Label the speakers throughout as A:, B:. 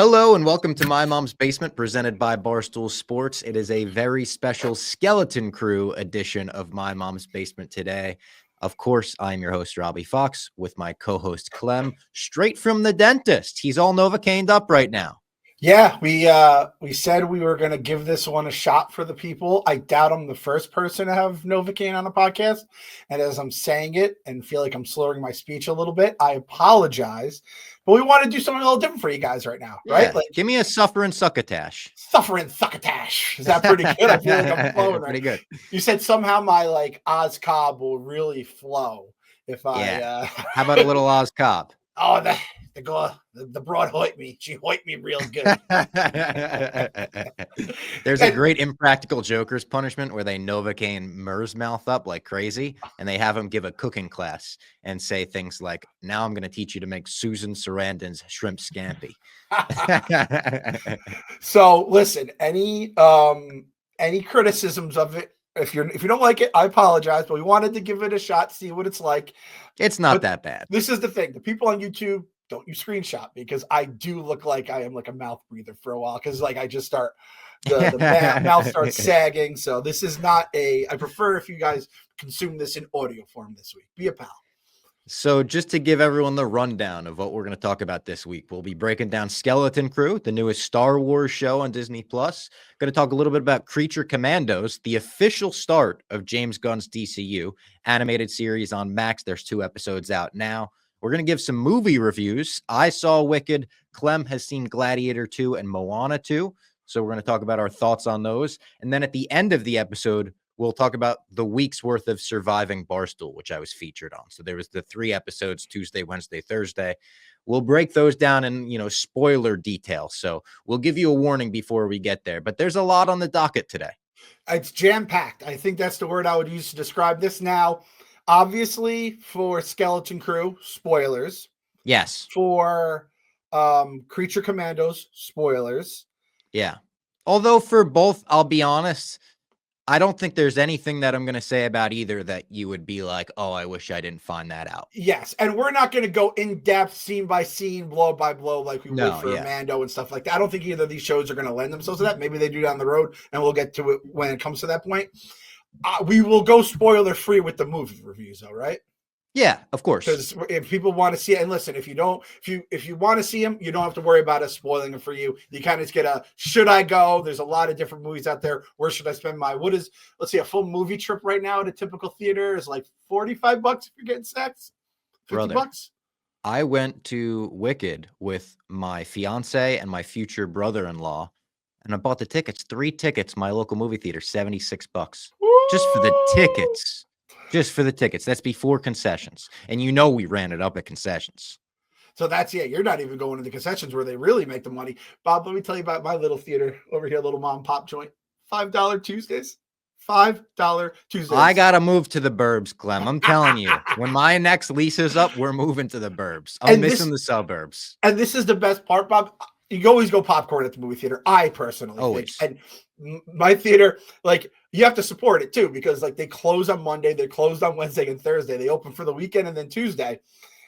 A: Hello and welcome to My Mom's Basement presented by Barstool Sports. It is a very special skeleton crew edition of My Mom's Basement today. Of course, I'm your host, Robbie Fox, with my co-host, Clem, straight from the dentist. He's all Novocained up right now.
B: Yeah, we said we were going to give this one a shot for the people. I doubt I'm the first person to have Novocaine on a podcast. And as I'm saying it and feel like I'm slurring my speech a little bit, I apologize. But we want to do something a little different for you guys right now, right?
A: Like, give me a sufferin' succotash.
B: Suffering succotash. Is that pretty good? I feel like I'm flowing right.
A: Pretty good.
B: You said somehow my Oz Cobb will really flow if I
A: How about a little Oz Cobb?
B: Oh, the broad hoit me. She hoit me real good.
A: There's a great Impractical Jokers punishment where they Novocaine Murr's mouth up like crazy, and they have him give a cooking class and say things like, "Now I'm going to teach you to make Susan Sarandon's shrimp scampi."
B: So listen, any criticisms of it? If you don't like it, I apologize, but we wanted to give it a shot, see what it's like.
A: It's not that bad.
B: This is the thing. The people on YouTube, don't you screenshot me because I do look like I am like a mouth breather for a while because like I just start the mouth starts sagging. So this is not I prefer if you guys consume this in audio form this week. Be a pal.
A: So just to give everyone the rundown of what we're going to talk about this week, we'll be breaking down Skeleton Crew, the newest Star Wars show on Disney+. Going to talk a little bit about Creature Commandos, the official start of James Gunn's DCU animated series on Max. There's 2 episodes out now. We're going to give some movie reviews. I saw Wicked. Clem has seen Gladiator II and Moana 2. So we're going to talk about our thoughts on those. And then at the end of the episode, we'll talk about the week's worth of Surviving Barstool, which I was featured on. So there was the 3 episodes, Tuesday, Wednesday, Thursday. We'll break those down in, spoiler detail. So we'll give you a warning before we get there. But there's a lot on the docket today.
B: It's jam-packed. I think that's the word I would use to describe this. Now, obviously, for Skeleton Crew, spoilers.
A: Yes.
B: For Creature Commandos, spoilers.
A: Yeah. Although for both, I'll be honest, I don't think there's anything that I'm going to say about either that you would be like, oh, I wish I didn't find that out.
B: Yes. And we're not going to go in depth, scene by scene, blow by blow, like we would for Mando and stuff like that. I don't think either of these shows are going to lend themselves to that. Maybe they do down the road, and we'll get to it when it comes to that point. We will go spoiler free with the movie reviews, though, right?
A: Yeah, of course.
B: Because if people want to see it, and listen, if you want to see them, you don't have to worry about us spoiling them for you. You kind of just get a, should I go? There's a lot of different movies out there. Where should I spend let's see, a full movie trip right now at a typical theater is like $45 if you're getting sex. $50.
A: I went to Wicked with my fiance and my future brother-in-law, and I bought the tickets, 3 tickets, my local movie theater, $76. Just for the tickets. Just for the tickets. That's before concessions. And we ran it up at concessions.
B: So that's, you're not even going to the concessions where they really make the money. Bob, let me tell you about my little theater over here, little mom and pop joint. $5 Tuesdays. $5 Tuesdays.
A: I got to move to the burbs, Clem. I'm telling you. When my next lease is up, we're moving to the burbs. I'm missing the suburbs.
B: And this is the best part, Bob. You always go popcorn at the movie theater. I personally think. And my theater, like, you have to support it too, because like they close on Monday, they closed on Wednesday and Thursday. They open for the weekend and then Tuesday.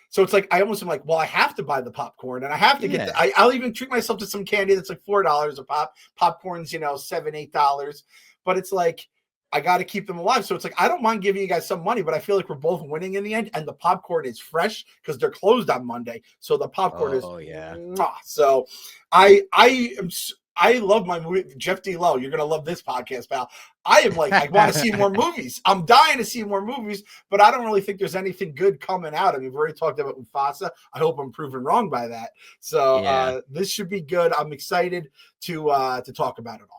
B: So it's like, I almost am like, well, I have to buy the popcorn and I have to get I'll even treat myself to some candy that's like $4 a pop. Popcorn's, $7, $8. But it's like, I got to keep them alive. So it's like, I don't mind giving you guys some money, but I feel like we're both winning in the end. And the popcorn is fresh because they're closed on Monday. So the popcorn is, mwah. So I love my movie. Jeff D. Lowe, you're going to love this podcast, pal. I am like, I want to see more movies. I'm dying to see more movies, but I don't really think there's anything good coming out. I mean, we've already talked about Mufasa. I hope I'm proven wrong by that. So this should be good. I'm excited to talk about it all.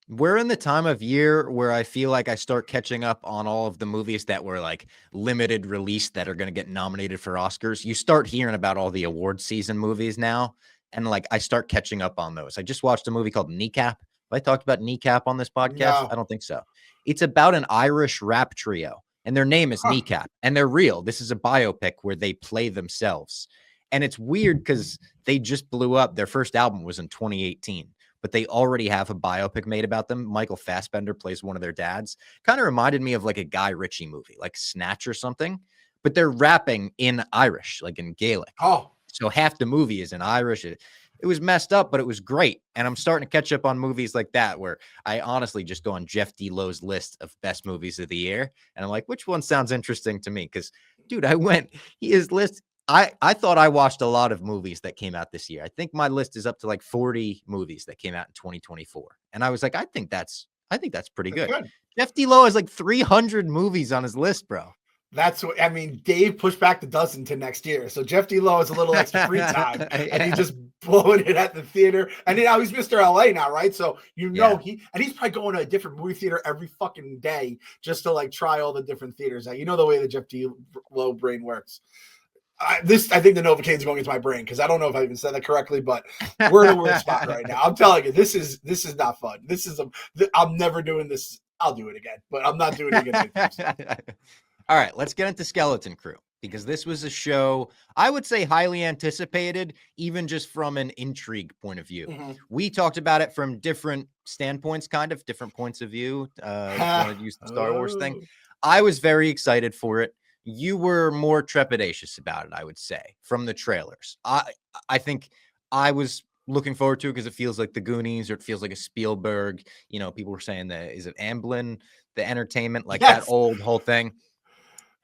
A: We're in the time of year where I feel like I start catching up on all of the movies that were like limited release that are going to get nominated for Oscars. You start hearing about all the award season movies now. And like, I start catching up on those. I just watched a movie called Kneecap. Have I talked about Kneecap on this podcast? No. I don't think so. It's about an Irish rap trio and their name is Kneecap and they're real. This is a biopic where they play themselves. And it's weird because they just blew up. Their first album was in 2018, but they already have a biopic made about them. Michael Fassbender plays one of their dads. Kind of reminded me of like a Guy Ritchie movie, like Snatch or something, but they're rapping in Irish, like in Gaelic.
B: Oh,
A: so half the movie is in Irish. it was messed up, but it was great. And I'm starting to catch up on movies like that, where I honestly just go on Jeff D. Lowe's list of best movies of the year. And I'm like, which one sounds interesting to me? Because, dude, his list. I thought I watched a lot of movies that came out this year. I think my list is up to like 40 movies that came out in 2024. And I was like, I think that's pretty good. Jeff D. Lowe has like 300 movies on his list, bro.
B: That's what I mean. Dave pushed back the dozen to next year, so Jeff D. Lowe has a little extra free time, yeah. And he's just blowing it at the theater. And now he's Mr. LA now, right? So he's probably going to a different movie theater every fucking day just to like try all the different theaters out. You know the way the Jeff D. Lowe brain works. I think the Novocaine is going into my brain because I don't know if I even said that correctly, but we're in a weird spot right now. I'm telling you, this is not fun. I'm never doing this. I'll do it again, but I'm not doing it again.
A: All right, let's get into Skeleton Crew, because this was a show I would say highly anticipated, even just from an intrigue point of view. Mm-hmm. We talked about it from different standpoints, kind of different points of view. Wanted to use the Star Wars thing. I was very excited for it. You were more trepidatious about it, I would say, from the trailers. I think I was looking forward to it because it feels like the Goonies, or it feels like a Spielberg. You know, people were saying that, is it Amblin, the entertainment, like that old whole thing.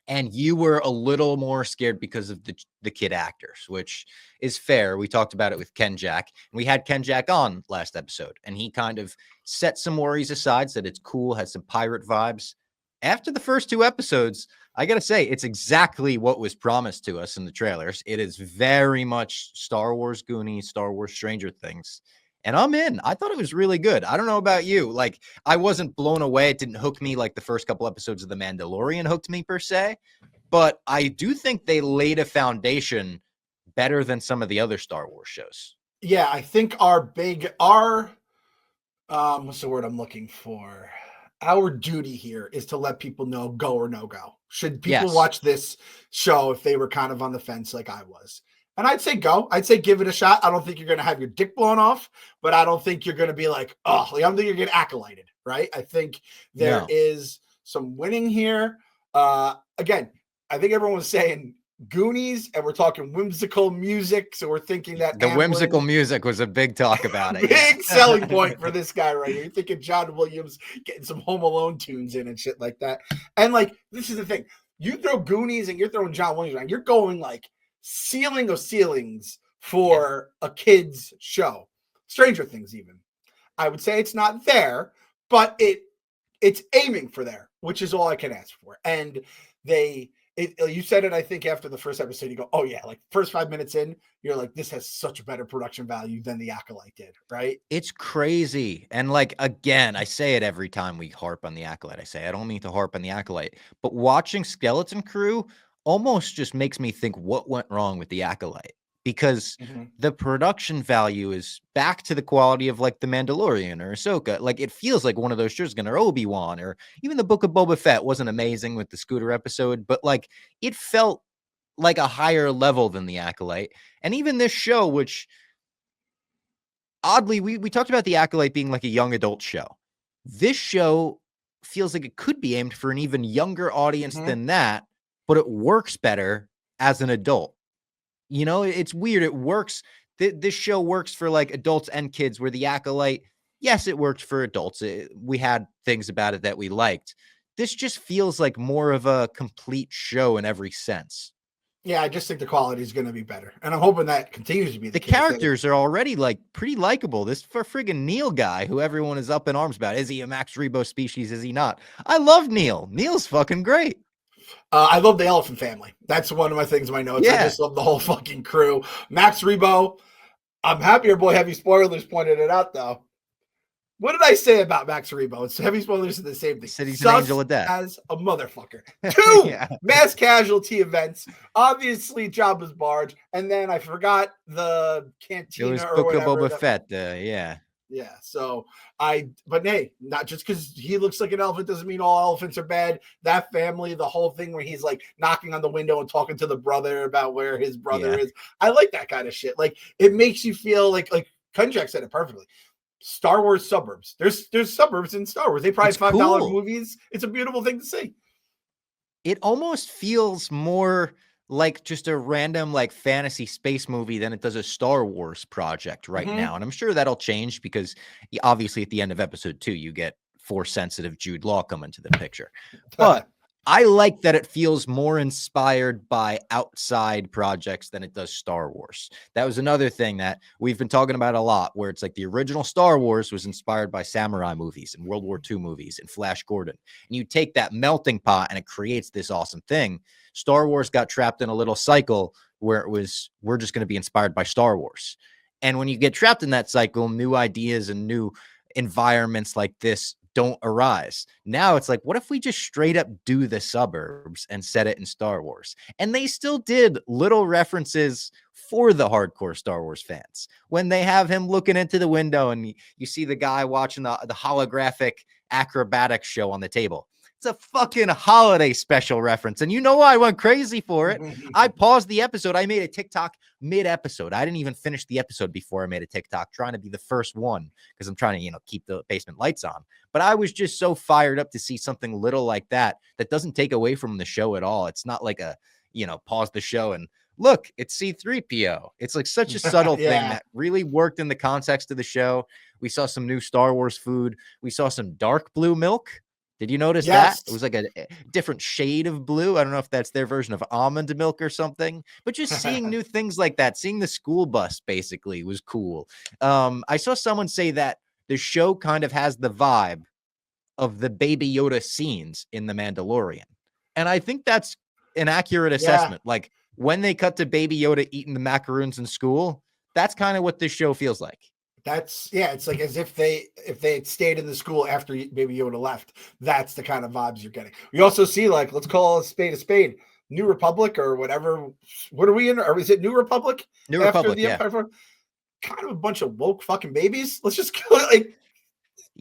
A: And you were a little more scared because of the kid actors, which is fair. We talked about it with Ken Jack. We had Ken Jack on last episode, and he kind of set some worries aside, said it's cool, has some pirate vibes. After the first 2 episodes, I got to say, it's exactly what was promised to us in the trailers. It is very much Star Wars Goonies, Star Wars Stranger Things. And I'm in. I thought it was really good. I don't know about you. Like, I wasn't blown away. It didn't hook me like the first couple episodes of The Mandalorian hooked me per se. But I do think they laid a foundation better than some of the other Star Wars shows.
B: Yeah, I think what's the word I'm looking for? Our duty here is to let people know go or no go. Should people watch this show if they were kind of on the fence like I was? And I'd say go. I'd say give it a shot. I don't think you're going to have your dick blown off, but I don't think you're going to be like, I don't think you're getting acolyted, right? I think there is some winning here. Again, I think everyone was saying Goonies, and we're talking whimsical music, so we're thinking that
A: the whimsical music was a big talk about it.
B: Big selling point for this guy right here. You're thinking John Williams getting some Home Alone tunes in and shit like that. And like, this is the thing. You throw Goonies and you're throwing John Williams around, you're going like ceiling of ceilings for a kid's show. Stranger Things even. I would say it's not there, but it's aiming for there, which is all I can ask for. And you said it, I think, after the first episode, you go, oh yeah, like first 5 minutes in, you're like, this has such a better production value than The Acolyte did, right?
A: It's crazy. And like, again, I say it every time we harp on The Acolyte. I don't mean to harp on The Acolyte, but watching Skeleton Crew almost just makes me think what went wrong with The Acolyte, because the production value is back to the quality of like The Mandalorian or Ahsoka. Like, it feels like one of those shows, or Obi-Wan, or even the Book of Boba Fett wasn't amazing with the scooter episode, but like it felt like a higher level than The Acolyte. And even this show, which oddly, we talked about The Acolyte being like a young adult show. This show feels like it could be aimed for an even younger audience than that, but it works better as an adult. You know, it's weird. It works. This show works for like adults and kids, where The Acolyte, yes, it worked for adults. We had things about it that we liked. This just feels like more of a complete show in every sense.
B: Yeah, I just think the quality is going to be better. And I'm hoping that continues to be
A: the case. Characters are already like pretty likable. This for friggin' Neil guy, who everyone is up in arms about. Is he a Max Rebo species? Is he not? I love Neil. Neil's fucking great.
B: I love the Elephant Family. That's one of my things in my notes. I just love the whole fucking crew. Max Rebo. I'm happy your boy Heavy Spoilers pointed it out, though. What did I say about Max Rebo? It's Heavy Spoilers are the same thing.
A: Said he's an angel of death.
B: As a motherfucker. 2 mass casualty events. Obviously, Jabba's barge. And then I forgot the cantina.
A: It was
B: or
A: Book
B: whatever.
A: of Boba Fett.
B: Yeah, so but hey, not just because he looks like an elephant doesn't mean all elephants are bad. That family, the whole thing where he's like knocking on the window and talking to the brother about where his brother is. I like that kind of shit. Like, it makes you feel like Kunjak said it perfectly. Star Wars suburbs. There's suburbs in Star Wars. They price $5 movies. It's a beautiful thing to see.
A: It almost feels more like just a random like fantasy space movie than it does a Star Wars project right now. And I'm sure that'll change because obviously at the end of episode 2, you get Force sensitive Jude Law come into the picture. But I like that it feels more inspired by outside projects than it does Star Wars. That was another thing that we've been talking about a lot, where it's like the original Star Wars was inspired by samurai movies and World War II movies and Flash Gordon. And you take that melting pot and it creates this awesome thing. Star Wars got trapped in a little cycle where it was, we're just going to be inspired by Star Wars. And when you get trapped in that cycle, new ideas and new environments like this don't arise. Now it's like, what if we just straight up do the suburbs and set it in Star Wars? And they still did little references for the hardcore Star Wars fans. When they have him looking into the window and you see the guy watching the holographic acrobatic show on the table. It's a fucking holiday special reference. And you know I went crazy for it. I paused the episode. I made a TikTok mid-episode. I didn't even finish the episode before I made a TikTok, trying to be the first one because I'm trying to, keep the basement lights on. But I was just so fired up to see something little like that doesn't take away from the show at all. It's not like a, pause the show and look, it's C-3PO. It's like such a subtle thing that really worked in the context of the show. We saw some new Star Wars food. We saw some dark blue milk. Did you notice that? It was like a different shade of blue. I don't know if that's their version of almond milk or something, but just seeing new things like that, seeing the school bus basically was cool. I saw someone say that the show kind of has the vibe of the Baby Yoda scenes in The Mandalorian. And I think that's an accurate assessment. Like when they cut to Baby Yoda eating the macaroons in school, that's kind of what this show feels like.
B: It's like as if they had stayed in the school after Baby Yoda left. That's the kind of vibes you're getting. We also see, like, let's call a spade, New Republic or whatever. What are we in? Or is it New Republic?
A: New Republic, yeah.
B: Empire? Kind of a bunch of woke fucking babies. Let's just kill it. Like,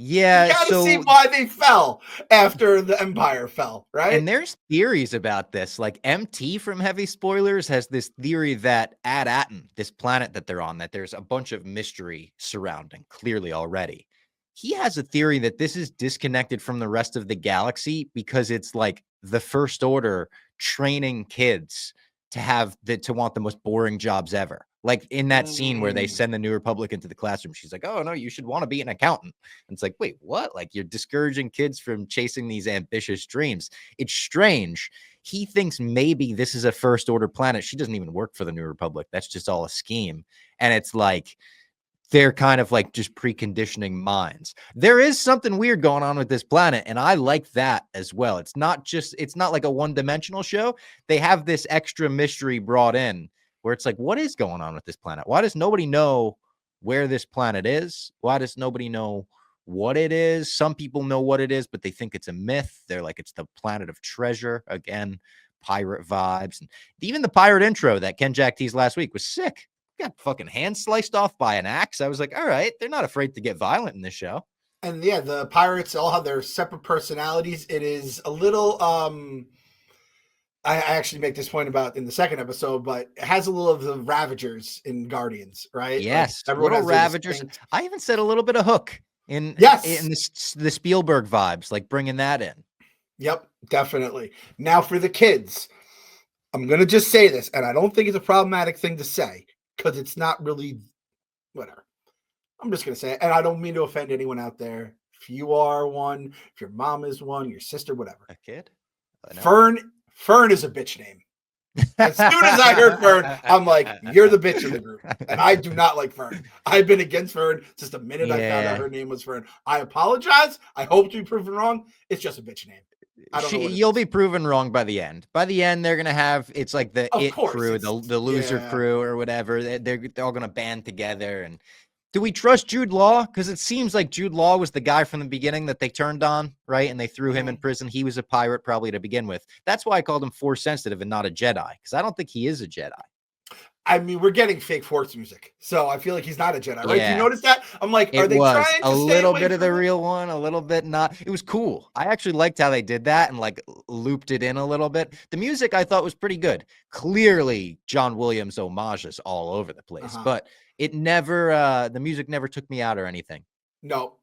A: yeah,
B: you gotta see why they fell after the Empire fell, right?
A: And there's theories about this. Like MT from Heavy Spoilers has this theory that Ad Aten, this planet that they're on, that there's a bunch of mystery surrounding clearly already. He has a theory that this is disconnected from the rest of the galaxy because it's like the First Order training kids to want the most boring jobs ever. Like in that scene where they send the New Republic into the classroom, she's like, oh no, you should want to be an accountant. And it's like, wait, what? Like you're discouraging kids from chasing these ambitious dreams. It's strange. He thinks maybe this is a First Order planet. She doesn't even work for the New Republic. That's just all a scheme. And it's like, they're kind of like just preconditioning minds. There is something weird going on with this planet, and I like that as well. It's not like a one-dimensional show. They have this extra mystery brought in where it's like, what is going on with this planet? Why does nobody know where this planet is? Why does nobody know what it is? Some people know what it is, but they think it's a myth. They're like, it's the planet of treasure. Again, pirate vibes. And even the pirate intro that Ken Jack teased last week was sick. Got fucking hand sliced off by an axe. I was like, all right, they're not afraid to get violent in this show.
B: And yeah, the pirates all have their separate personalities. It is a little I actually make this point about in the second episode, but it has a little of the Ravagers in Guardians, right?
A: Yes, like little Ravagers. I even said a little bit of Hook in the Spielberg vibes, like bringing that in.
B: Yep, definitely. Now for the kids, I'm going to just say this, and I don't think it's a problematic thing to say because it's not really whatever. I'm just going to say it, and I don't mean to offend anyone out there. If you are one, if your mom is one, your sister, whatever.
A: A kid?
B: Fern is a bitch name. As soon as I heard Fern, I'm like, you're the bitch of the group. And I do not like Fern. I've been against Fern since the minute I found out her name was Fern. I apologize. I hope to be proven wrong. It's just a bitch name.
A: You'll be proven wrong by the end. By the end, they're going to have, it's like the crew, the loser crew or whatever. They're all going to band together. And do we trust Jude Law? Because it seems like Jude Law was the guy from the beginning that they turned on, right? And they threw him in prison. He was a pirate probably to begin with. That's why I called him Force sensitive and not a Jedi, because I don't think he is a Jedi.
B: I mean, we're getting fake Force music, so I feel like he's not a Jedi, right? Yeah. You notice that? I'm like, are they trying to
A: a little bit of the real one, a little bit not? It was cool. I actually liked how they did that and like looped it in a little bit. The music I thought was pretty good. Clearly, John Williams homages all over the place, but it never, the music never took me out or anything.
B: No.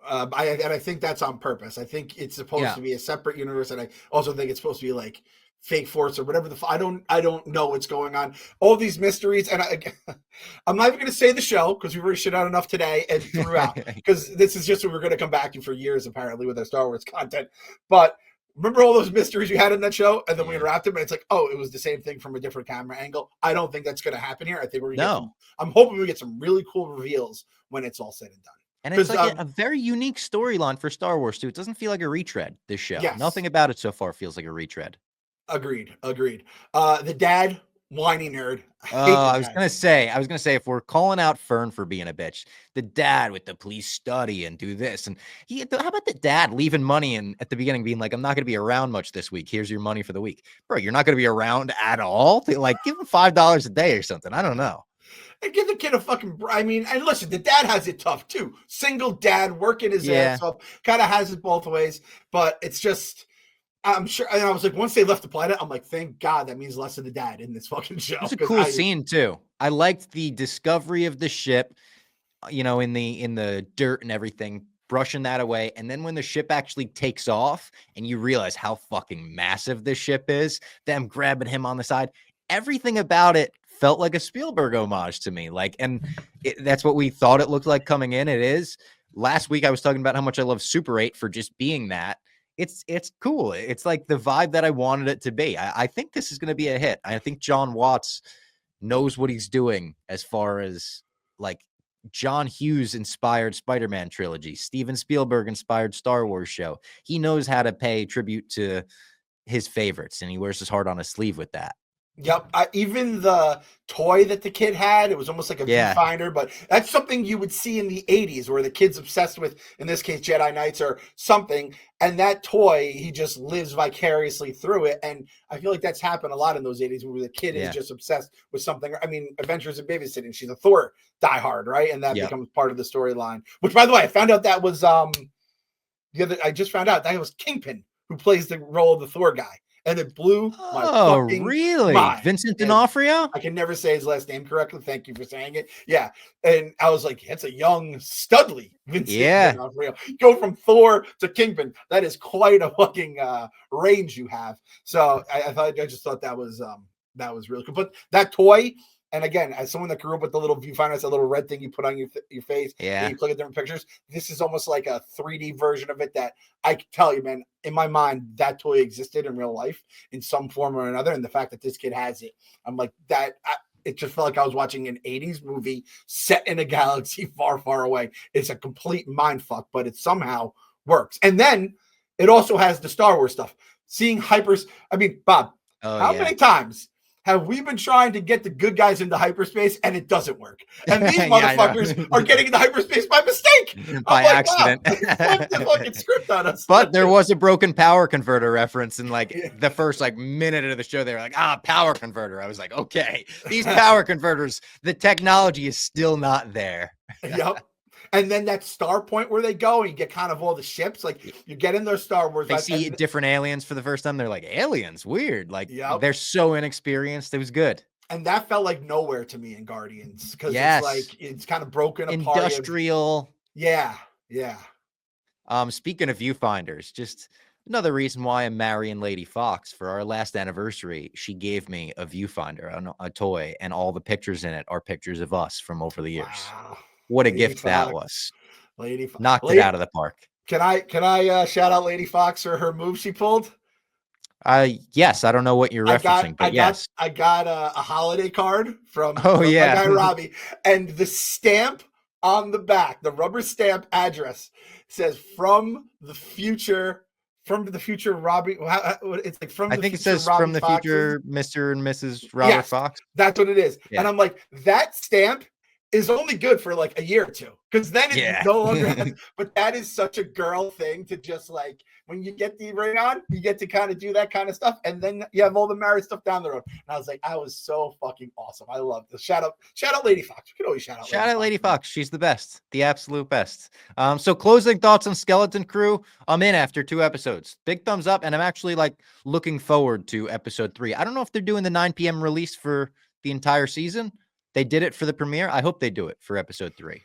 B: I think that's on purpose. I think it's supposed to be a separate universe, and I also think it's supposed to be like fake force or whatever I don't know what's going on. All these mysteries, and I'm not even going to say the show because we've already shit out enough today and throughout, because this is just what we're going to come back to for years apparently with our Star Wars content. But remember all those mysteries you had in that show, and then we unwrapped them, and it's like, oh, it was the same thing from a different camera angle. I don't think that's going to happen here. I think I'm hoping we get some really cool reveals when it's all said and done.
A: And it's like a very unique storyline for Star Wars too. It doesn't feel like a retread, this show.
B: Yes.
A: Nothing about it so far feels like a retread.
B: Agreed. The dad, whiny nerd.
A: I was gonna say, if we're calling out Fern for being a bitch, the dad with the police study and do this, and how about the dad leaving money and at the beginning being like, I'm not gonna be around much this week. Here's your money for the week, bro. You're not gonna be around at all. Like, give him $5 a day or something. I don't know.
B: And give the kid a fucking, I mean, and listen, the dad has it tough too. Single dad working his ass off, kind of has it both ways, but it's just. I'm sure. And I was like, once they left the planet, I'm like, thank God, that means less of the dad in this fucking show.
A: It's a cool scene too. I liked the discovery of the ship, in the dirt and everything, brushing that away. And then when the ship actually takes off and you realize how fucking massive this ship is, them grabbing him on the side, everything about it felt like a Spielberg homage to me. Like, and that's what we thought it looked like coming in. It is. Last week I was talking about how much I love Super 8 for just being that. It's cool. It's like the vibe that I wanted it to be. I think this is going to be a hit. I think John Watts knows what he's doing as far as like John Hughes inspired Spider-Man trilogy, Steven Spielberg inspired Star Wars show. He knows how to pay tribute to his favorites, and he wears his heart on his sleeve with that.
B: Yep. Even the toy that the kid had, it was almost like a viewfinder, but that's something you would see in the 80s where the kid's obsessed with, in this case, Jedi Knights or something. And that toy, he just lives vicariously through it. And I feel like that's happened a lot in those 80s where the kid is just obsessed with something. I mean, Adventures in Babysitting, she's a Thor diehard, right? And that becomes part of the storyline, which, by the way, I found out that was I just found out that was Kingpin who plays the role of the Thor guy. And it blew my fucking
A: really?
B: mind.
A: Vincent D'Onofrio?
B: I can never say his last name correctly. Thank you for saying it. Yeah. And I was like, it's a young Studley Vincent D'Onofrio. Go from Thor to Kingpin. That is quite a fucking range you have. So I just thought that was really cool. But that toy, and again, as someone that grew up with the little viewfinder, it's a little red thing you put on your face. Yeah. And you click at different pictures. This is almost like a 3D version of it that I can tell you, man, in my mind, that toy existed in real life in some form or another. And the fact that this kid has it, I'm like, it just felt like I was watching an 80s movie set in a galaxy far, far away. It's a complete mind fuck, but it somehow works. And then it also has the Star Wars stuff. Seeing hypers. I mean, Bob, how many times have we been trying to get the good guys into hyperspace and it doesn't work? And these motherfuckers are getting into hyperspace by mistake.
A: By accident.
B: Wow, flipped the fucking script on us.
A: But there was a broken power converter reference in like the first minute of the show. They were like, power converter. I was like, okay, these power converters, the technology is still not there.
B: Yep. And then that star point where they go and you get kind of all the ships, like you get in their Star Wars.
A: They see different aliens for the first time. They're like, aliens, weird. Like they're so inexperienced. It was good.
B: And that felt like nowhere to me in Guardians because it's like it's kind of broken apart.
A: Industrial.
B: Yeah.
A: Speaking of viewfinders, just another reason why I'm marrying Lady Fox. For our last anniversary, she gave me a viewfinder, a toy, and all the pictures in it are pictures of us from over the years. Wow. What a gift that was.
B: Lady Fox
A: knocked it out of the park.
B: Can I shout out Lady Fox for her move she pulled?
A: Yes, I don't know what you're referencing, but yes.
B: I got a holiday card from
A: my
B: guy Robbie, and the stamp on the back, the rubber stamp address says from the future Robbie. It's like from.
A: I think it says Robbie from the future, Mr. and Mrs. Robert Fox.
B: That's what it is, and I'm like, that stamp is only good for like a year or two because then it no longer has, but that is such a girl thing to just like when you get the ring on, you get to kind of do that kind of stuff, and then you have all the married stuff down the road. And I was like, I was so fucking awesome. I love this. Shout out Lady Fox. You can always shout out
A: Lady Fox. She's the best, the absolute best. So closing thoughts on Skeleton Crew. I'm in after 2 episodes. Big thumbs up, and I'm actually like looking forward to episode 3. I don't know if they're doing the 9 p.m. release for the entire season. They did it for the premiere. I hope they do it for episode 3.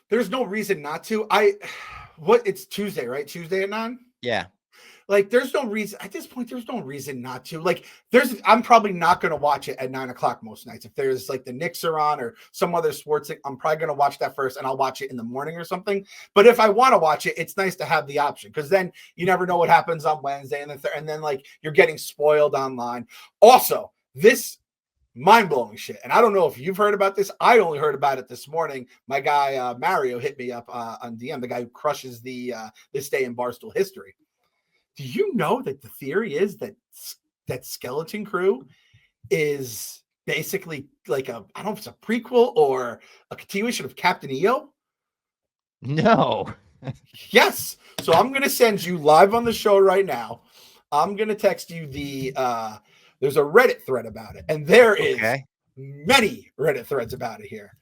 B: There's no reason not to. It's Tuesday, right? Tuesday at 9?
A: Yeah.
B: Like, there's no reason at this point. There's no reason not to. Like, I'm probably not going to watch it at 9:00 most nights. If there's like the Knicks are on or some other sports thing, I'm probably going to watch that first, and I'll watch it in the morning or something. But if I want to watch it, it's nice to have the option, because then you never know what happens on Wednesday, and then like you're getting spoiled online. Also, this mind-blowing shit, and I don't know if you've heard about this. I only heard about it this morning. My guy Mario hit me up on DM, the guy who crushes the this day in Barstool history. Do you know that the theory is that Skeleton Crew is basically like I don't know if it's a prequel or a continuation of Captain EO?
A: No.
B: Yes. So I'm going to send you live on the show right now. I'm going to text you there's a Reddit thread about it, and there is many Reddit threads about it here.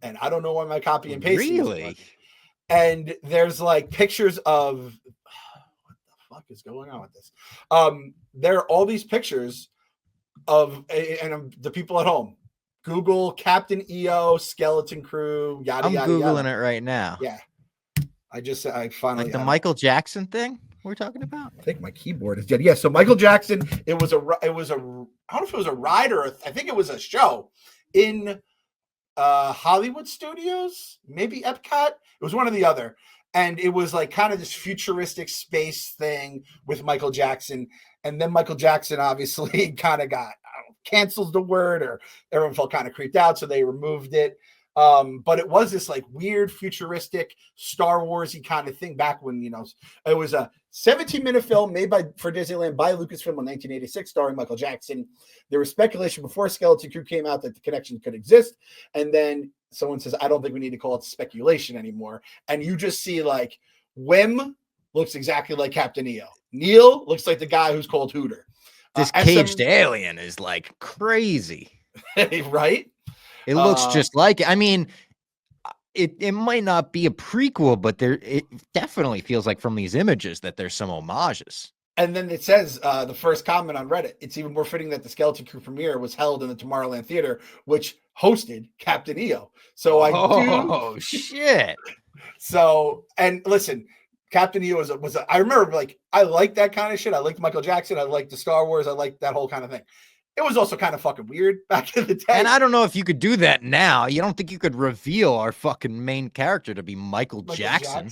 B: And I don't know why my copy and paste
A: really.
B: And there's like pictures of what the fuck is going on with this. There are all these pictures of the people at home. Google Captain EO Skeleton Crew. Yada
A: I'm
B: yada.
A: Googling
B: yada.
A: it right now.
B: Yeah. I finally
A: like the Michael Jackson thing we're talking about.
B: I think my keyboard is dead. Yeah. So Michael Jackson, it was a I don't know if it was a ride or I think it was a show in Hollywood Studios, maybe Epcot. It was one or the other. And it was like kind of this futuristic space thing with Michael Jackson. And then Michael Jackson obviously kind of got canceled the word, or everyone felt kind of creeped out, so they removed it. But it was this like weird futuristic Star Warsy kind of thing back when, it was a 17-minute film made for Disneyland by Lucasfilm in 1986, starring Michael Jackson. There was speculation before Skeleton Crew came out that the connection could exist. And then someone says, I don't think we need to call it speculation anymore. And you just see like Wim looks exactly like Captain EO. Neil looks like the guy who's called Hooter.
A: This caged alien is like crazy.
B: Right?
A: It looks just like it. I mean, it might not be a prequel, but it definitely feels like from these images that there's some homages.
B: And then it says the first comment on Reddit, it's even more fitting that the Skeleton Crew premiere was held in the Tomorrowland Theater, which hosted Captain EO. So
A: Oh shit.
B: So, and listen, Captain EO I remember, like, I like that kind of shit. I liked Michael Jackson. I liked the Star Wars. I liked that whole kind of thing. It was also kind of fucking weird back in the day.
A: And I don't know if you could do that now. You don't think you could reveal our fucking main character to be Michael Jackson?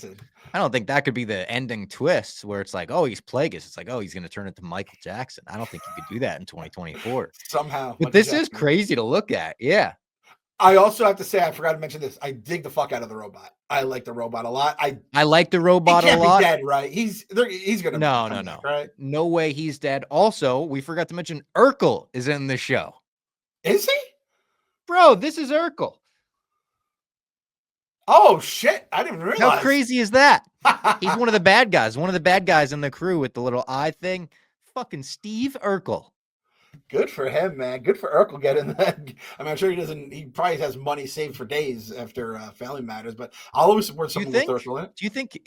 A: I don't think that could be the ending twist where it's like, oh, he's Plagueis. It's like, oh, he's going to turn into Michael Jackson. I don't think you could do that in 2024.
B: Somehow.
A: But this is crazy to look at. Yeah.
B: I also have to say, I forgot to mention this. I dig the fuck out of the robot. I like the robot a lot. I
A: like the robot a lot.
B: He can't be dead, right? He's gonna
A: no,
B: right?
A: No way he's dead. Also, we forgot to mention Urkel is in the show.
B: Is he?
A: Bro, this is Urkel.
B: Oh shit! I didn't realize.
A: How crazy is that? He's one of the bad guys. One of the bad guys in the crew with the little eye thing. Fucking Steve Urkel.
B: Good for him, man. Good for Urkel getting that. I mean, I'm sure he probably has money saved for days after Family Matters, but I'll always support someone with Urkel in it.
A: Do you think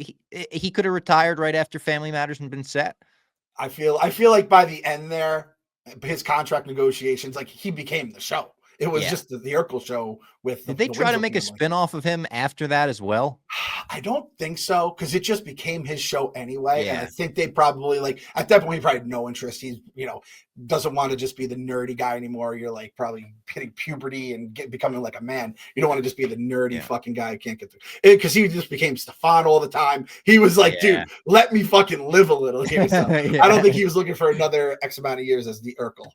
A: he could have retired right after Family Matters and been set?
B: I feel like by the end there, his contract negotiations, like, he became the show. It was just the Urkel show with.
A: Did they try to make a spinoff of him after that as well?
B: I don't think so, because it just became his show anyway. And I think they probably, like, at that point, he probably had no interest. He's, doesn't want to just be the nerdy guy anymore. You're like probably hitting puberty and becoming like a man. You don't want to just be the nerdy fucking guy who can't get through it, because he just became Stefan all the time. He was like, dude, let me fucking live a little here. So I don't think he was looking for another X amount of years as the Urkel.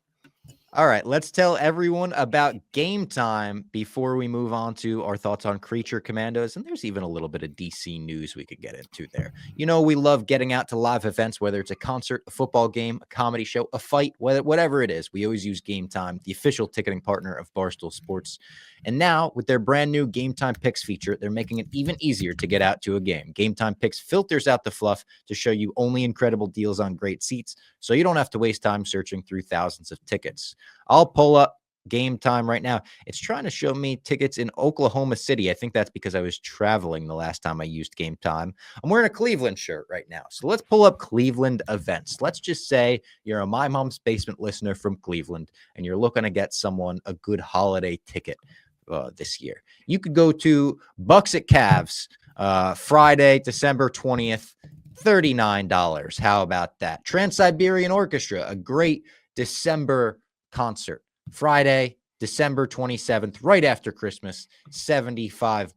A: All right, let's tell everyone about Game Time before we move on to our thoughts on Creature Commandos. And there's even a little bit of DC news we could get into there. We love getting out to live events, whether it's a concert, a football game, a comedy show, a fight, whatever it is. We always use Game Time, the official ticketing partner of Barstool Sports. And now, with their brand new Game Time Picks feature, they're making it even easier to get out to a game. Game Time Picks filters out the fluff to show you only incredible deals on great seats, so you don't have to waste time searching through thousands of tickets. I'll pull up Game Time right now. It's trying to show me tickets in Oklahoma City. I think that's because I was traveling the last time I used Game Time. I'm wearing a Cleveland shirt right now. So let's pull up Cleveland events. Let's just say you're a My Mom's Basement listener from Cleveland, and you're looking to get someone a good holiday ticket this year. You could go to Bucks at Cavs Friday, December 20th. $39. How about that? Trans-Siberian Orchestra, a great December concert. Friday, December 27th, right after Christmas, $75.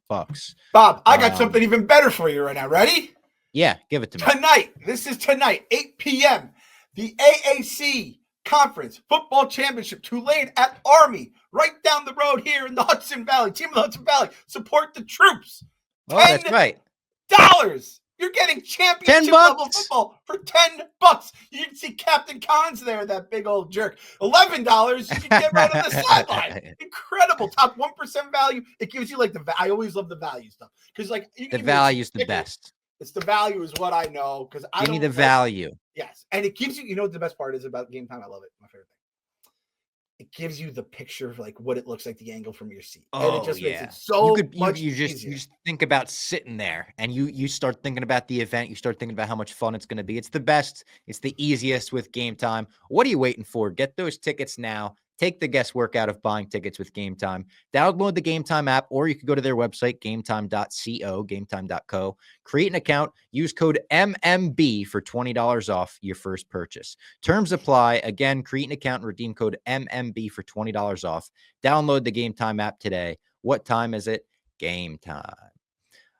B: Bob, I got something even better for you right now. Ready?
A: Yeah, give it to me.
B: Tonight, this is tonight, 8 p.m., the AAC Conference Football Championship, Tulane at Army, right down the road here in the Hudson Valley. Team of the Hudson Valley, support the troops.
A: Oh, that's right.
B: $10. You're getting championship level football for $10. You can see Captain Cons there, that big old jerk. $11, you can get right on the sideline. Incredible. Top 1% value. It gives you like I always love the value stuff. Because like
A: the value is the best.
B: It's the value is what I know. Because I
A: give me the value.
B: Yes. And it gives you, what the best part is about Game Time? I love it. My favorite thing. It gives you the picture of like what it looks like, the angle from your seat.
A: Oh,
B: and it just
A: yeah.
B: makes it so much
A: you just think about sitting there and you start thinking about the event. You start thinking about how much fun it's going to be. It's the best. It's the easiest with Game Time. What are you waiting for? Get those tickets now. Take the guesswork out of buying tickets with Game Time. Download the Game Time app, or you can go to their website, gametime.co, gametime.co. Create an account. Use code MMB for $20 off your first purchase. Terms apply. Again, create an account and redeem code MMB for $20 off. Download the Game Time app today. What time is it? Game Time.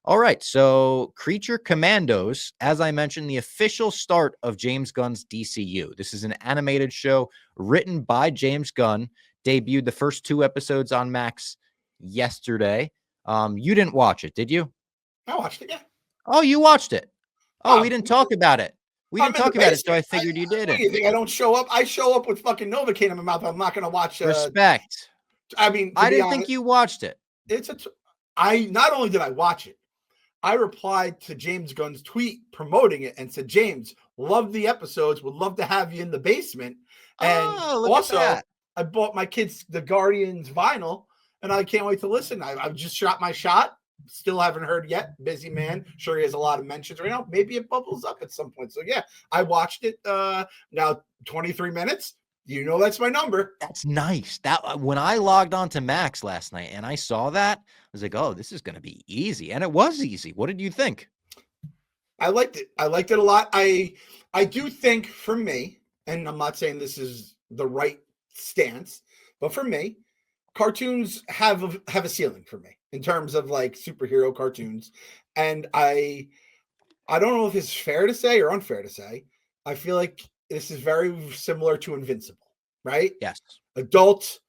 A: All right, so Creature Commandos, as I mentioned, the official start of James Gunn's DCU. This is an animated show written by James Gunn, debuted the first 2 episodes on Max yesterday. You didn't watch it, did you?
B: I watched it, yeah.
A: Oh, you watched it. Oh, we didn't talk about it. We didn't talk about it, so I figured you did it.
B: You think I don't show up? I show up with fucking Novocaine in my mouth. I'm not going to watch.
A: Respect.
B: I mean,
A: I didn't think you watched it.
B: I not only did I watch it, I replied to James Gunn's tweet promoting it and said, James, love the episodes. Would love to have you in the basement. And also, I bought my kids the Guardians vinyl, and I can't wait to listen. I've just shot my shot. Still haven't heard yet. Busy man. Sure, he has a lot of mentions right now. Maybe it bubbles up at some point. So, yeah, I watched it. Now, 23 minutes. You know that's my number.
A: That's nice. That when I logged on to Max last night and I saw that, I was like, oh, this is going to be easy. And it was easy. What did you think?
B: I liked it. I liked it a lot. I do think for me, and I'm not saying this is the right stance, but for me, cartoons have a ceiling for me in terms of like superhero cartoons. And I don't know if it's fair to say or unfair to say. I feel like this is very similar to Invincible, right?
A: Yes.
B: Adult.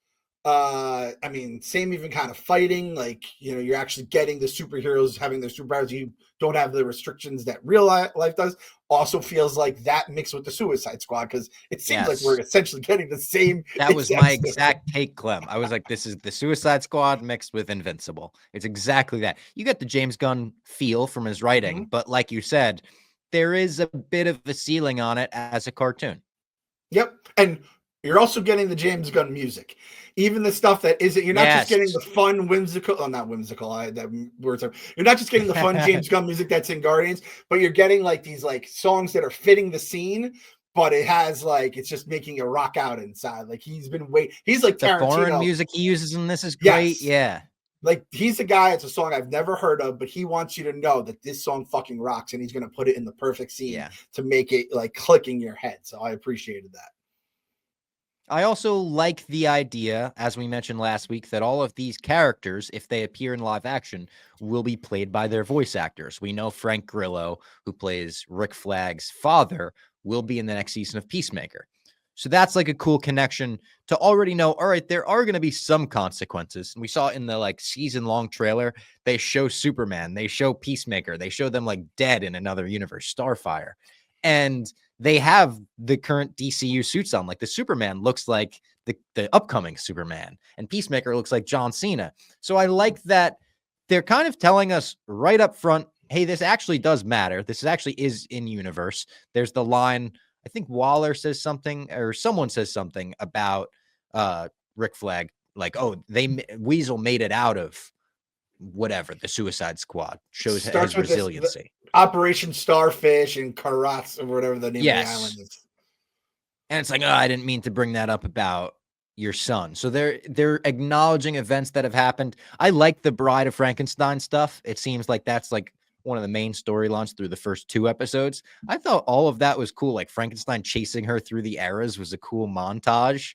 B: I mean, same even kind of fighting. Like, you're actually getting the superheroes having their superpowers. You don't have the restrictions that real life does. Also feels like that mixed with the Suicide Squad, because it seems like we're essentially getting the same.
A: That was my exact take, Clem. I was like, this is the Suicide Squad mixed with Invincible. It's exactly that. You get the James Gunn feel from his writing, but like you said, there is a bit of a ceiling on it as a cartoon.
B: Yep. And you're also getting the James Gunn music. Even the stuff that isn't, you're not just getting the fun, whimsical, not whimsical, you're not just getting the fun James Gunn music that's in Guardians, but you're getting like these like songs that are fitting the scene, but it has like, it's just making you rock out inside. Like he's like
A: the
B: Tarantino.
A: Foreign music he uses in this is great.
B: Yes.
A: Yeah.
B: Like he's a guy, it's a song I've never heard of, but he wants you to know that this song fucking rocks, and he's going to put it in the perfect scene to make it like click in your head. So I appreciated that.
A: I also like the idea, as we mentioned last week, that all of these characters, if they appear in live action, will be played by their voice actors. We know Frank Grillo, who plays Rick Flag's father, will be in the next season of Peacemaker. So that's like a cool connection to already know, all right, there are going to be some consequences. And we saw in the like season-long trailer, they show Superman, they show Peacemaker, they show them like dead in another universe, Starfire. And they have the current DCU suits on. Like the Superman looks like the upcoming Superman, and Peacemaker looks like John Cena. So I like that they're kind of telling us right up front, hey, this actually does matter. This actually is in universe. There's the line, I think Waller says something, or someone says something about Rick Flag, like, oh, Weasel made it out of whatever, the Suicide Squad. Shows his resiliency.
B: Operation Starfish and Karatz, or whatever the name of the island is.
A: And it's like, oh, I didn't mean to bring that up about your son. So they're acknowledging events that have happened. I like the Bride of Frankenstein stuff. It seems like that's like one of the main storylines through the first 2 episodes. I thought all of that was cool. Like Frankenstein chasing her through the eras was a cool montage.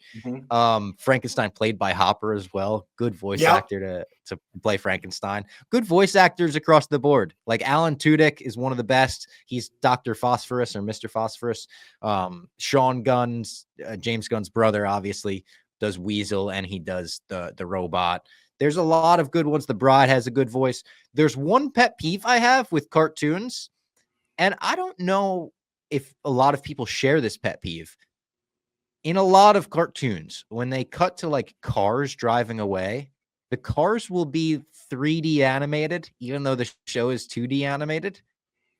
A: Frankenstein played by Hopper as well. Good voice actor to play Frankenstein. Good voice actors across the board. Like Alan Tudyk is one of the best. He's Dr. Phosphorus or Mr. Phosphorus. Sean Gunn's James Gunn's brother obviously does Weasel, and he does the robot. There's a lot of good ones. The Bride has a good voice. There's one pet peeve I have with cartoons, and I don't know if a lot of people share this pet peeve. In a lot of cartoons, when they cut to like cars driving away, the cars will be 3D animated, even though the show is 2D animated.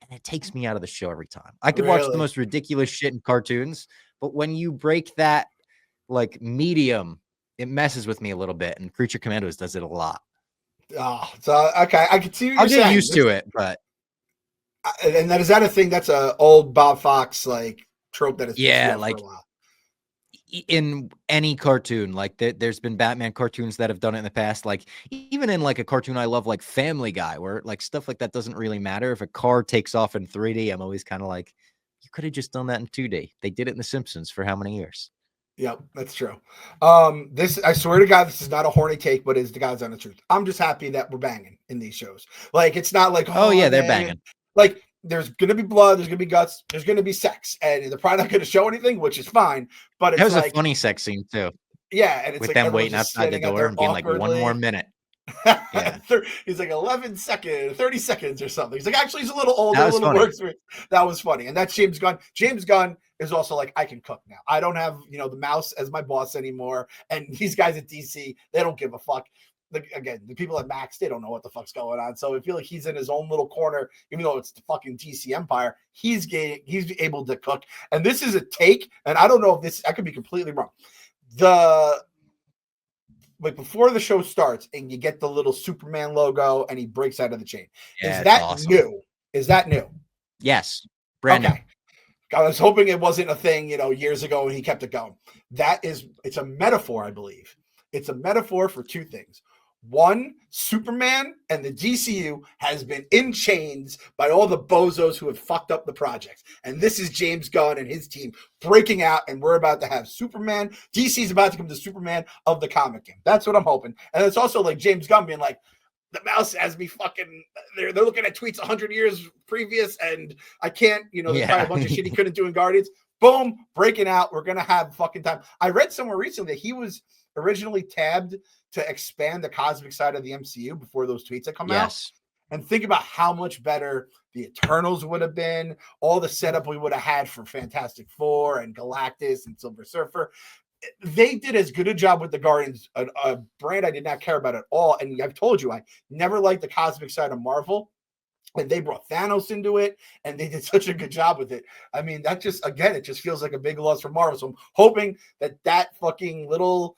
A: And it takes me out of the show every time. I could watch the most ridiculous shit in cartoons, but when you break that like medium, it messes with me a little bit, and Creature Commandos does it a lot.
B: Oh, so okay, I can see what
A: I'll get used to it, but
B: and that is that a thing that's a old Bob Fox like trope that is
A: like
B: for a while.
A: In any cartoon, like there's been Batman cartoons that have done it in the past, like even in like a cartoon I love like Family Guy, where like stuff like that doesn't really matter. If a car takes off in 3D, I'm always kind of like, you could have just done that in 2D. They did it in The Simpsons for how many years?
B: Yep, that's true. This, I swear to God, this is not a horny take, but it's the God's honest truth. I'm just happy that we're banging in these shows. Like, it's not like,
A: oh yeah, they're banging.
B: Like, there's gonna be blood, there's gonna be guts, there's gonna be sex, and they're probably not gonna show anything, which is fine. But it's
A: like a funny sex scene too.
B: Yeah, and it's
A: with
B: like
A: them waiting outside the door and being awkwardly. Like 1 more minute.
B: Yeah. He's like 11 seconds, 30 seconds or something. He's like, actually, he's a little older, a little works. That was funny. And that's James Gunn. James Gunn is also like, I can cook now. I don't have, the mouse as my boss anymore. And these guys at DC, they don't give a fuck. Like, again, the people at Max, they don't know what the fuck's going on. So I feel like he's in his own little corner, even though it's the fucking DC Empire. He's able to cook. And this is a take, and I don't know if this, I could be completely wrong. Like before the show starts and you get the little Superman logo and he breaks out of the chain.
A: Yeah,
B: is that
A: awesome.
B: new? Is that new?
A: Yes. Brand new.
B: I was hoping it wasn't a thing, years ago and he kept it going. It's a metaphor, I believe. It's a metaphor for 2 things. One, Superman and the DCU has been in chains by all the bozos who have fucked up the projects. And this is James Gunn and his team breaking out, and we're about to have Superman. DC's about to become the Superman of the comic game. That's what I'm hoping. And it's also like James Gunn being like, the mouse has me fucking, they're looking at tweets 100 years previous, and I can't, there's probably a bunch of shit he couldn't do in Guardians. Boom, breaking out. We're going to have fucking time. I read somewhere recently that he was originally tabbed to expand the cosmic side of the MCU before those tweets had come out. And think about how much better the Eternals would have been, all the setup we would have had for Fantastic Four and Galactus and Silver Surfer. They did as good a job with the Guardians, a brand I did not care about at all. And I've told you, I never liked the cosmic side of Marvel. And they brought Thanos into it, and they did such a good job with it. I mean, that just, again, it just feels like a big loss for Marvel. So I'm hoping that fucking little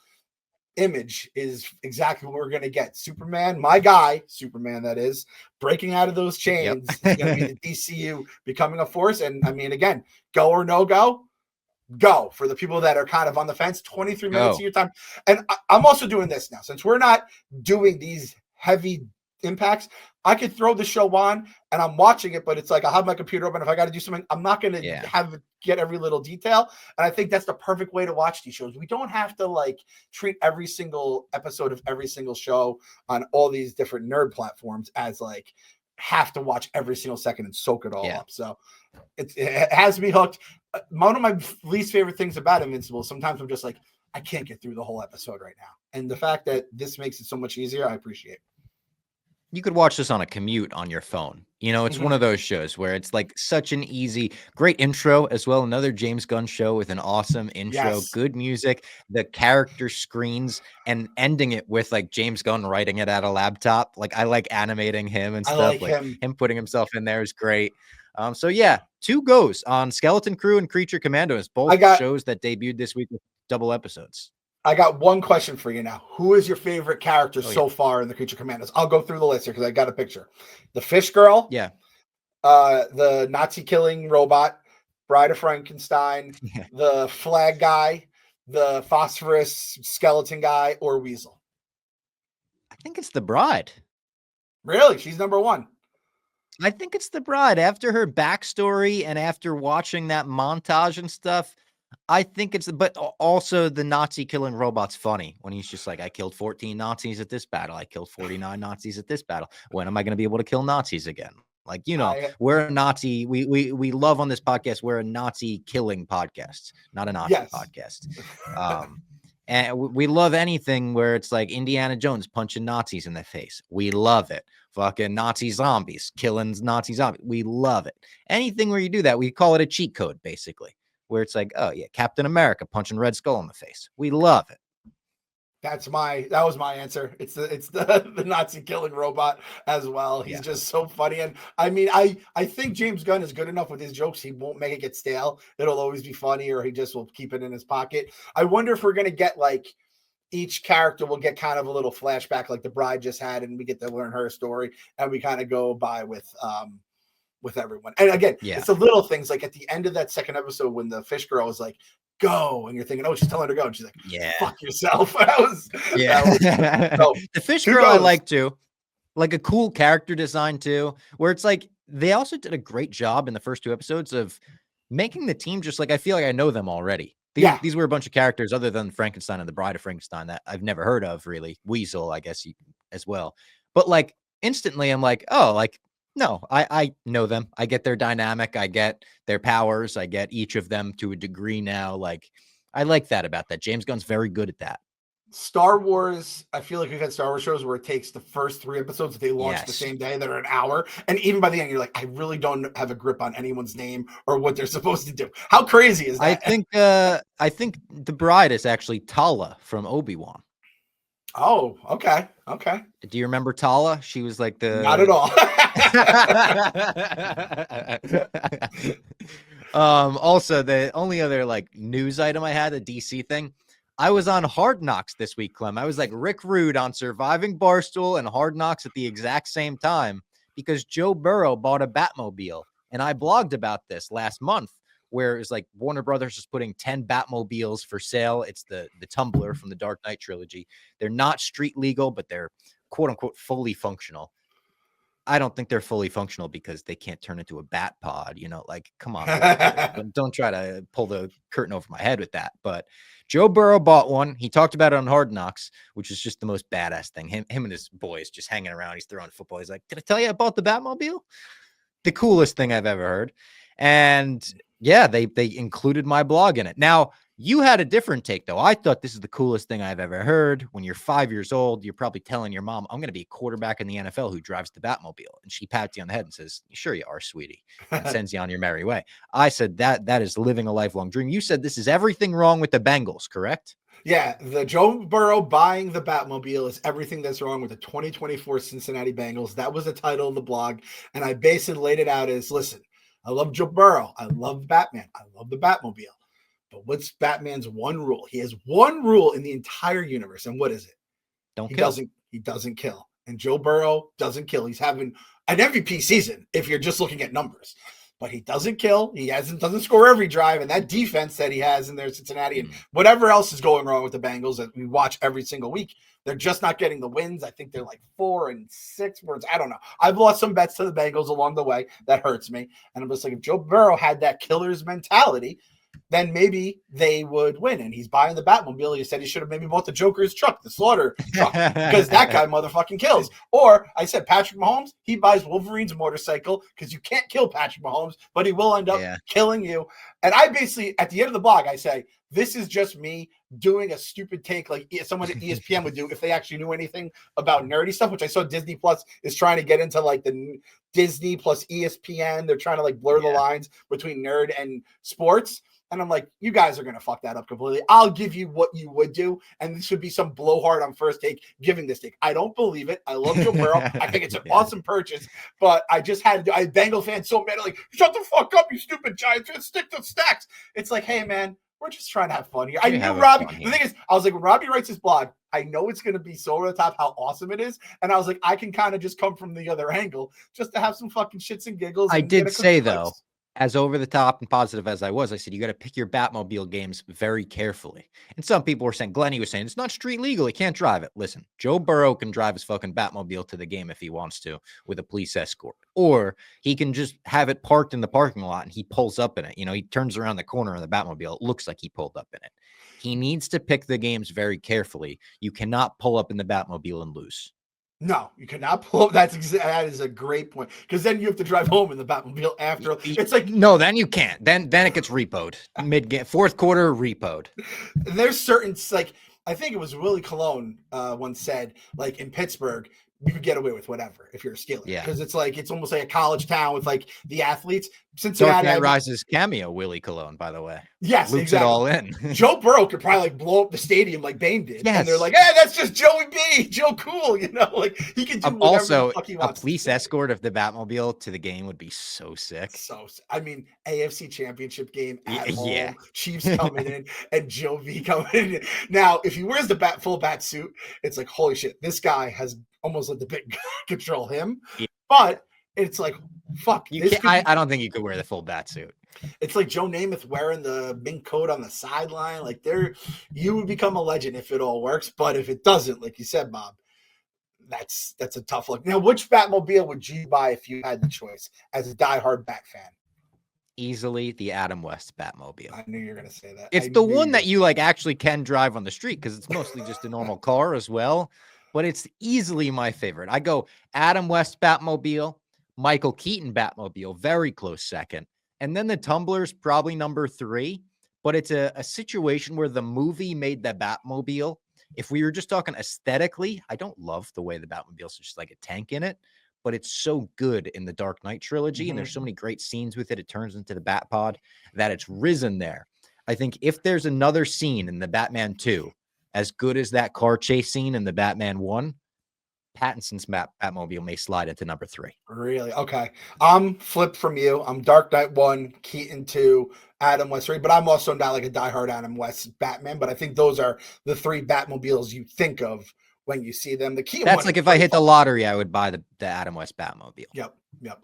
B: image is exactly what we're going to get. Superman, my guy, Superman, that is, breaking out of those chains. Is going to be the DCU becoming a force. And I mean, again, go or no go. Go for the people that are kind of on the fence. 23 minutes of your time. And I'm also doing this now. Since we're not doing these heavy impacts, I could throw the show on and I'm watching it, but it's like I have my computer open. If I got to do something, I'm not going to get every little detail. And I think that's the perfect way to watch these shows. We don't have to like treat every single episode of every single show on all these different nerd platforms as like have to watch every single second and soak it all up. So it has me hooked. One of my least favorite things about Invincible, sometimes I'm just like, I can't get through the whole episode right now. And the fact that this makes it so much easier, I appreciate.
A: You could watch this on a commute on your phone. It's one of those shows where it's like such an easy, great intro as well. Another James Gunn show with an awesome intro, good music, the character screens, and ending it with like James Gunn writing it at a laptop. Like I like animating him and stuff. Like him putting himself in there is great. So yeah, 2 goes on Skeleton Crew and Creature Commandos, both shows that debuted this week with double episodes.
B: I got one question for you now. Who is your favorite character so far in the Creature Commandos? I'll go through the list here because I got a picture. The fish girl.
A: Yeah.
B: The Nazi killing robot, Bride of Frankenstein, the flag guy, the phosphorus skeleton guy, or Weasel.
A: I think it's the Bride.
B: Really? She's number 1.
A: I think it's the bride. After her backstory and after watching that montage and stuff, I think it's, but also the Nazi killing robot's funny when he's just like, I killed 14 Nazis at this battle. I killed 49 Nazis at this battle. When am I going to be able to kill Nazis again? Like, we're a Nazi. We love on this podcast. We're a Nazi killing podcast, not a Nazi podcast. And we love anything where it's like Indiana Jones punching Nazis in the face. We love it. Fucking Nazi zombies, killing Nazi zombies. We love it. Anything where you do that, we call it a cheat code, basically, where it's like, oh yeah, Captain America punching Red Skull in the face. We love it.
B: That was my answer. It's the Nazi killing robot as well. He's just so funny. And I mean, I think James Gunn is good enough with his jokes. He won't make it get stale. It'll always be funny, or he just will keep it in his pocket. I wonder if we're going to get like each character will get kind of a little flashback like the bride just had, and we get to learn her story, and we kind of go by with everyone. And again, it's the little things like at the end of that second episode when the fish girl was like, go, and you're thinking, oh, she's telling her to go, and she's like, fuck yourself.
A: The fish girl I like too, like a cool character design too, where it's like they also did a great job in the first 2 episodes of making the team just like, I feel like I know them already. These were a bunch of characters other than Frankenstein and the Bride of Frankenstein that I've never heard of, really. Weasel, I guess, as well. But like instantly I'm like, oh, like, no, I know them. I get their dynamic. I get their powers. I get each of them to a degree now. Like, I like that about that. James Gunn's very good at that.
B: Star Wars, I feel like we've had Star Wars shows where it takes the first 3 episodes that they launch the same day that are an hour. And even by the end, you're like, I really don't have a grip on anyone's name or what they're supposed to do. How crazy is that?
A: I think the bride is actually Tala from Obi-Wan.
B: Oh, okay. Okay.
A: Do you remember Tala? She was like the...
B: Not at all.
A: Also, the only other like news item I had, a DC thing, I was on Hard Knocks this week, Clem. I was like Rick Rude on Surviving Barstool and Hard Knocks at the exact same time because Joe Burrow bought a Batmobile. And I blogged about this last month where it's like Warner Brothers is putting 10 Batmobiles for sale. It's the Tumbler from the Dark Knight trilogy. They're not street legal, but they're quote unquote fully functional. I don't think they're fully functional because they can't turn into a bat pod, like, come on, don't try to pull the curtain over my head with that. But Joe Burrow bought one. He talked about it on Hard Knocks, which is just the most badass thing. Him and his boys just hanging around. He's throwing football. He's like, did I tell you I bought the Batmobile? The coolest thing I've ever heard. And yeah, they included my blog in it. Now, you had a different take, though. I thought this is the coolest thing I've ever heard. When you're 5 years old, you're probably telling your mom, I'm going to be a quarterback in the NFL who drives the Batmobile. And she pats you on the head and says, sure you are, sweetie, and sends you on your merry way. I said that is living a lifelong dream. You said this is everything wrong with the Bengals, correct?
B: Yeah, the Joe Burrow buying the Batmobile is everything that's wrong with the 2024 Cincinnati Bengals. That was the title of the blog. And I basically laid it out as, listen, I love Joe Burrow. I love Batman. I love the Batmobile. But what's Batman's one rule? He has one rule in the entire universe. And what is it? He doesn't kill. And Joe Burrow doesn't kill. He's having an MVP season if you're just looking at numbers. But he doesn't kill. He doesn't score every drive. And that defense that he has in there, Cincinnati, and whatever else is going wrong with the Bengals that we watch every single week, they're just not getting the wins. I think they're like 4-6 wins. I don't know. I've lost some bets to the Bengals along the way. That hurts me. And I'm just like, if Joe Burrow had that killer's mentality, then maybe they would win. And he's buying the Batmobile. He said he should have maybe bought the Joker's truck, the Slaughter truck, because that guy motherfucking kills. Or I said Patrick Mahomes, he buys Wolverine's motorcycle because you can't kill Patrick Mahomes, but he will end up killing you. And I basically, at the end of the blog, I say, this is just me doing a stupid take like someone at ESPN would do if they actually knew anything about nerdy stuff, which I saw Disney Plus is trying to get into like the Disney plus ESPN. They're trying to like blur the lines between nerd and sports. And I'm like, you guys are going to fuck that up completely. I'll give you what you would do. And this would be some blowhard on first take giving this take. I don't believe it. I love Joe Burrow. I think it's an awesome purchase. But I just had I Bengal fans so mad, like, shut the fuck up, you stupid Giants fans. Stick to stacks. It's like, hey, man, we're just trying to have fun here. I knew Robbie. The thing is, I was like, when Robbie writes his blog, I know it's going to be so over the top how awesome it is. And I was like, I can kind of just come from the other angle just to have some fucking shits and giggles.
A: I did say, though, As over the top and positive as I was, I said, you got to pick your Batmobile games very carefully. And some people were saying, Glenny was saying, it's not street legal. He can't drive it. Listen, Joe Burrow can drive his fucking Batmobile to the game if he wants to with a police escort. Or he can just have it parked in the parking lot and he pulls up in it. You know, he turns around the corner in the Batmobile. It looks like he pulled up in it. He needs to pick the games very carefully. You cannot pull up in the Batmobile and lose.
B: No, you cannot pull up. That is a great point, because then you have to drive home in the Batmobile after. It's like,
A: no, then you can't. Then it gets repoed mid-game, fourth quarter repoed.
B: There's certain, like, I think it was Willie Colon once said, like, in Pittsburgh, you could get away with whatever if you're a Steeler.
A: Yeah,
B: because it's like, it's almost like a college town with like the athletes.
A: Cincinnati, Dark Knight Rises cameo, Willie Colon, by the way.
B: Yes,
A: loops exactly. It all in.
B: Joe Burrow could probably like blow up the stadium like Bane did.
A: Yes.
B: And they're like, hey, that's just Joey B, Joe Cool, you know, like he can do whatever
A: also
B: the fuck he wants.
A: A police escort of the Batmobile to the game would be so sick.
B: So, I mean, AFC Championship game at home, Chiefs coming in, and Joe V coming in. Now, if he wears the full bat suit, it's like, holy shit, this guy has almost let the big control him. Yeah. But it's like, fuck.
A: I don't think you could wear the full bat suit.
B: It's like Joe Namath wearing the mink coat on the sideline. Like, you would become a legend if it all works. But if it doesn't, like you said, Bob, that's a tough look. Now, which Batmobile would you buy if you had the choice as a diehard Bat fan?
A: Easily the Adam West Batmobile.
B: I knew you were going to say that.
A: It's the one that you like actually can drive on the street, because it's mostly just a normal car as well. But it's easily my favorite. I go Adam West Batmobile, Michael Keaton Batmobile, very close second. And then the Tumbler's probably number 3. But it's a situation where the movie made the Batmobile. If we were just talking aesthetically, I don't love the way the Batmobile's just like a tank in it. But it's so good in the Dark Knight trilogy. And there's so many great scenes with it. It turns into the Batpod that it's risen there. I think if there's another scene in the Batman 2 as good as that car chase scene in the Batman 1, Pattinson's Batmobile may slide into number 3.
B: Really? Okay. I'm flipped from you. I'm Dark Knight 1, Keaton 2, Adam West 3, but I'm also not like a diehard Adam West Batman, but I think those are the 3 Batmobiles you think of when you see them. The Keaton
A: That's like if I hit the lottery, I would buy the Adam West Batmobile.
B: Yep.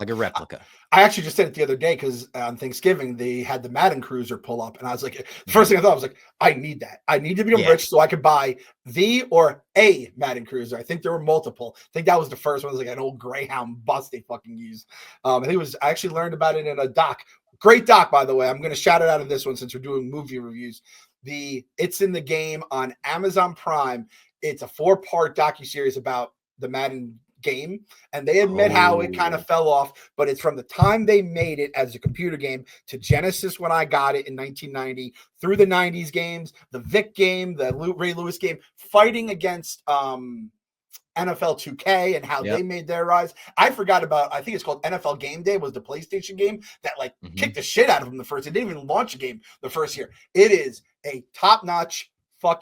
A: Like a replica.
B: I actually just did it the other day because on Thanksgiving they had the Madden Cruiser pull up, and I was like, the first thing I thought was like, I need that. I need to become rich so I could buy the or a Madden Cruiser. I think there were multiple. I think that was the first one. It was like an old Greyhound bus they fucking used. I think I actually learned about it in a doc. Great doc, by the way. I'm going to shout it out in this one since we're doing movie reviews. It's in the game on Amazon Prime. It's a 4-part docuseries about the Madden game, and they admit how it kind of fell off, but it's from the time they made it as a computer game to Genesis when I got it in 1990 through the 90s games, the Vic game, the Ray Lewis game, fighting against NFL 2K and how they made their rise. I forgot about, I think it's called NFL Game Day, was the PlayStation game that like kicked the shit out of them the first. They didn't even launch a game the first year. It is a top-notch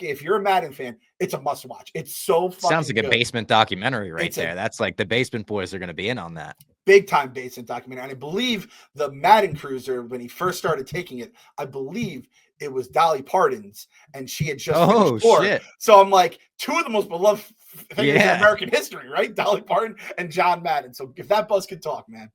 B: if you're a Madden fan, it's a must watch. It's so fucking
A: sounds like
B: good.
A: A basement documentary there. That's like the Basement Boys are going to be in on that.
B: Big time basement documentary. And I believe the Madden Cruiser, when he first started taking it, I believe it was Dolly Parton's, and she had just finished shit. So I'm like, 2 of the most beloved figures in American history, right? Dolly Parton and John Madden. So if that buzz could talk, man.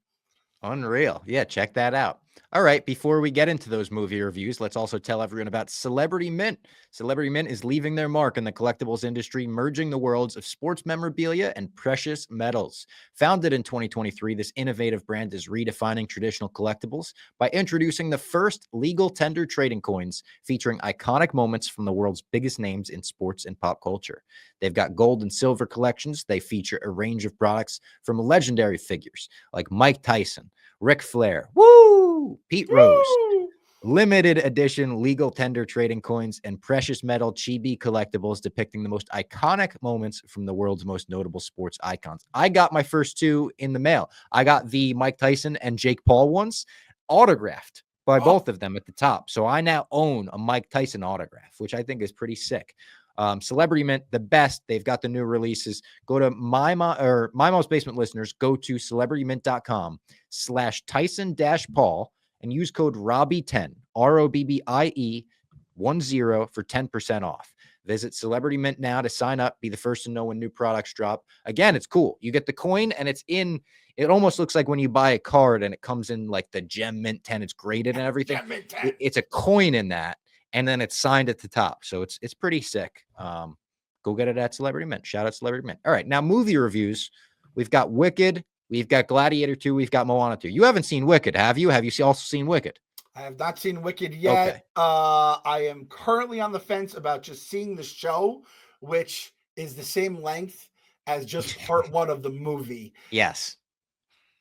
A: Unreal. Yeah, check that out. All right, before we get into those movie reviews, let's also tell everyone about Celebrity Mint. Celebrity Mint is leaving their mark in the collectibles industry, merging the worlds of sports memorabilia and precious metals. Founded in 2023, this innovative brand is redefining traditional collectibles by introducing the first legal tender trading coins featuring iconic moments from the world's biggest names in sports and pop culture. They've got gold and silver collections. They feature a range of products from legendary figures like Mike Tyson, Ric Flair, Pete Rose, limited edition legal tender trading coins, and precious metal chibi collectibles depicting the most iconic moments from the world's most notable sports icons. I got my first 2 in the mail. I got the Mike Tyson and Jake Paul ones autographed by both of them at the top. So I now own a Mike Tyson autograph, which I think is pretty sick. Celebrity Mint, the best. They've got the new releases. Go to My Most Basement listeners, go to celebritymint.com/Tyson-Paul and use code Robbie10, ROBBIE 10 for 10% off. Visit Celebrity Mint now to sign up, be the first to know when new products drop. Again, it's cool. You get the coin and it's in It almost looks like when you buy a card and it comes in like the gem mint 10, it's graded and everything. It's a coin in that, and then it's signed at the top. So it's pretty sick. Go get it at Celebrity Mint. Shout out Celebrity Mint. All right, now movie reviews. We've got Wicked. We've got Gladiator 2. We've got Moana 2. You haven't seen Wicked, have you? Have you also seen Wicked?
B: I have not seen Wicked yet. Okay. I am currently on the fence about just seeing the show, which is the same length as just part one of the movie.
A: Yes.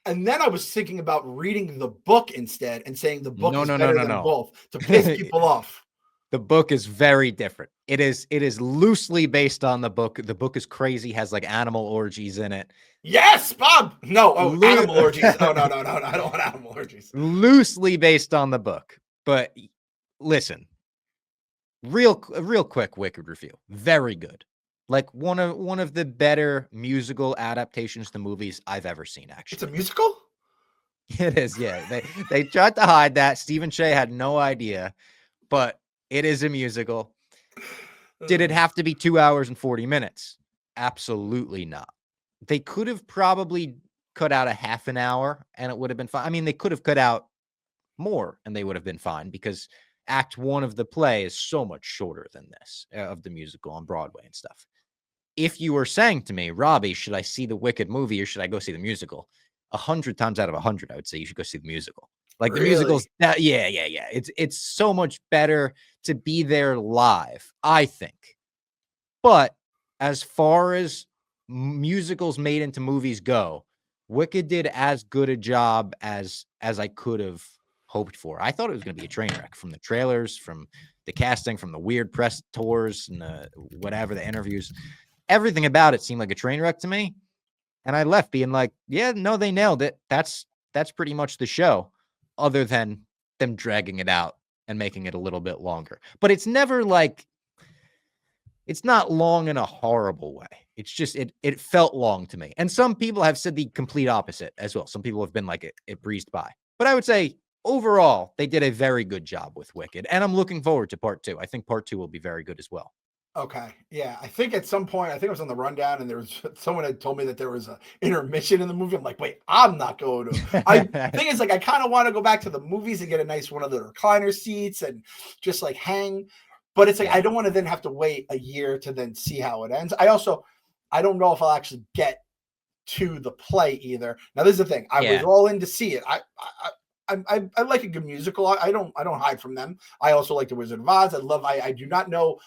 B: And then I was thinking about reading the book instead and saying the book is better than both to piss people off.
A: The book is very different. It is loosely based on the book. The book is crazy, has like animal orgies in it.
B: Yes, Bob. No, animal orgies. No. I don't want animal orgies.
A: Loosely based on the book. But listen, real quick Wicked review. Very good. Like one of the better musical adaptations to movies I've ever seen, actually.
B: It's a musical?
A: It is, yeah. They tried to hide that. Stephen Shea had no idea, but it is a musical. Did it have to be 2 hours and 40 minutes? Absolutely not. They could have probably cut out a half an hour and it would have been fine. I mean, they could have cut out more and they would have been fine because act one of the play is so much shorter than this of the musical on Broadway and stuff. If you were saying to me, Robbie, should I see the Wicked movie or should I go see the musical? 100 times out of 100, I would say you should go see the musical. Like the musicals, yeah. It's so much better to be there live, I think. But as far as musicals made into movies go, Wicked did as good a job as I could have hoped for. I thought it was going to be a train wreck from the trailers, from the casting, from the weird press tours and the interviews. Everything about it seemed like a train wreck to me. And I left being like, yeah, no, they nailed it. That's pretty much the show, other than them dragging it out and making it a little bit longer. But it's never like, it's not long in a horrible way. It's just, it felt long to me. And some people have said the complete opposite as well. Some people have been like, it breezed by. But I would say overall, they did a very good job with Wicked. And I'm looking forward to part 2. I think part 2 will be very good as well.
B: Okay. Yeah. I think at some point, I think I was on the rundown and there was someone had told me that there was an intermission in the movie. I'm like, wait, I'm not going to. Thing is, like, I kind of want to go back to the movies and get a nice one of the recliner seats and just like hang. But it's like, I don't want to then have to wait a year to then see how it ends. I don't know if I'll actually get to the play either. Now, this is the thing. I was all in to see it. I like a good musical. I don't hide from them. I also like The Wizard of Oz. I do not know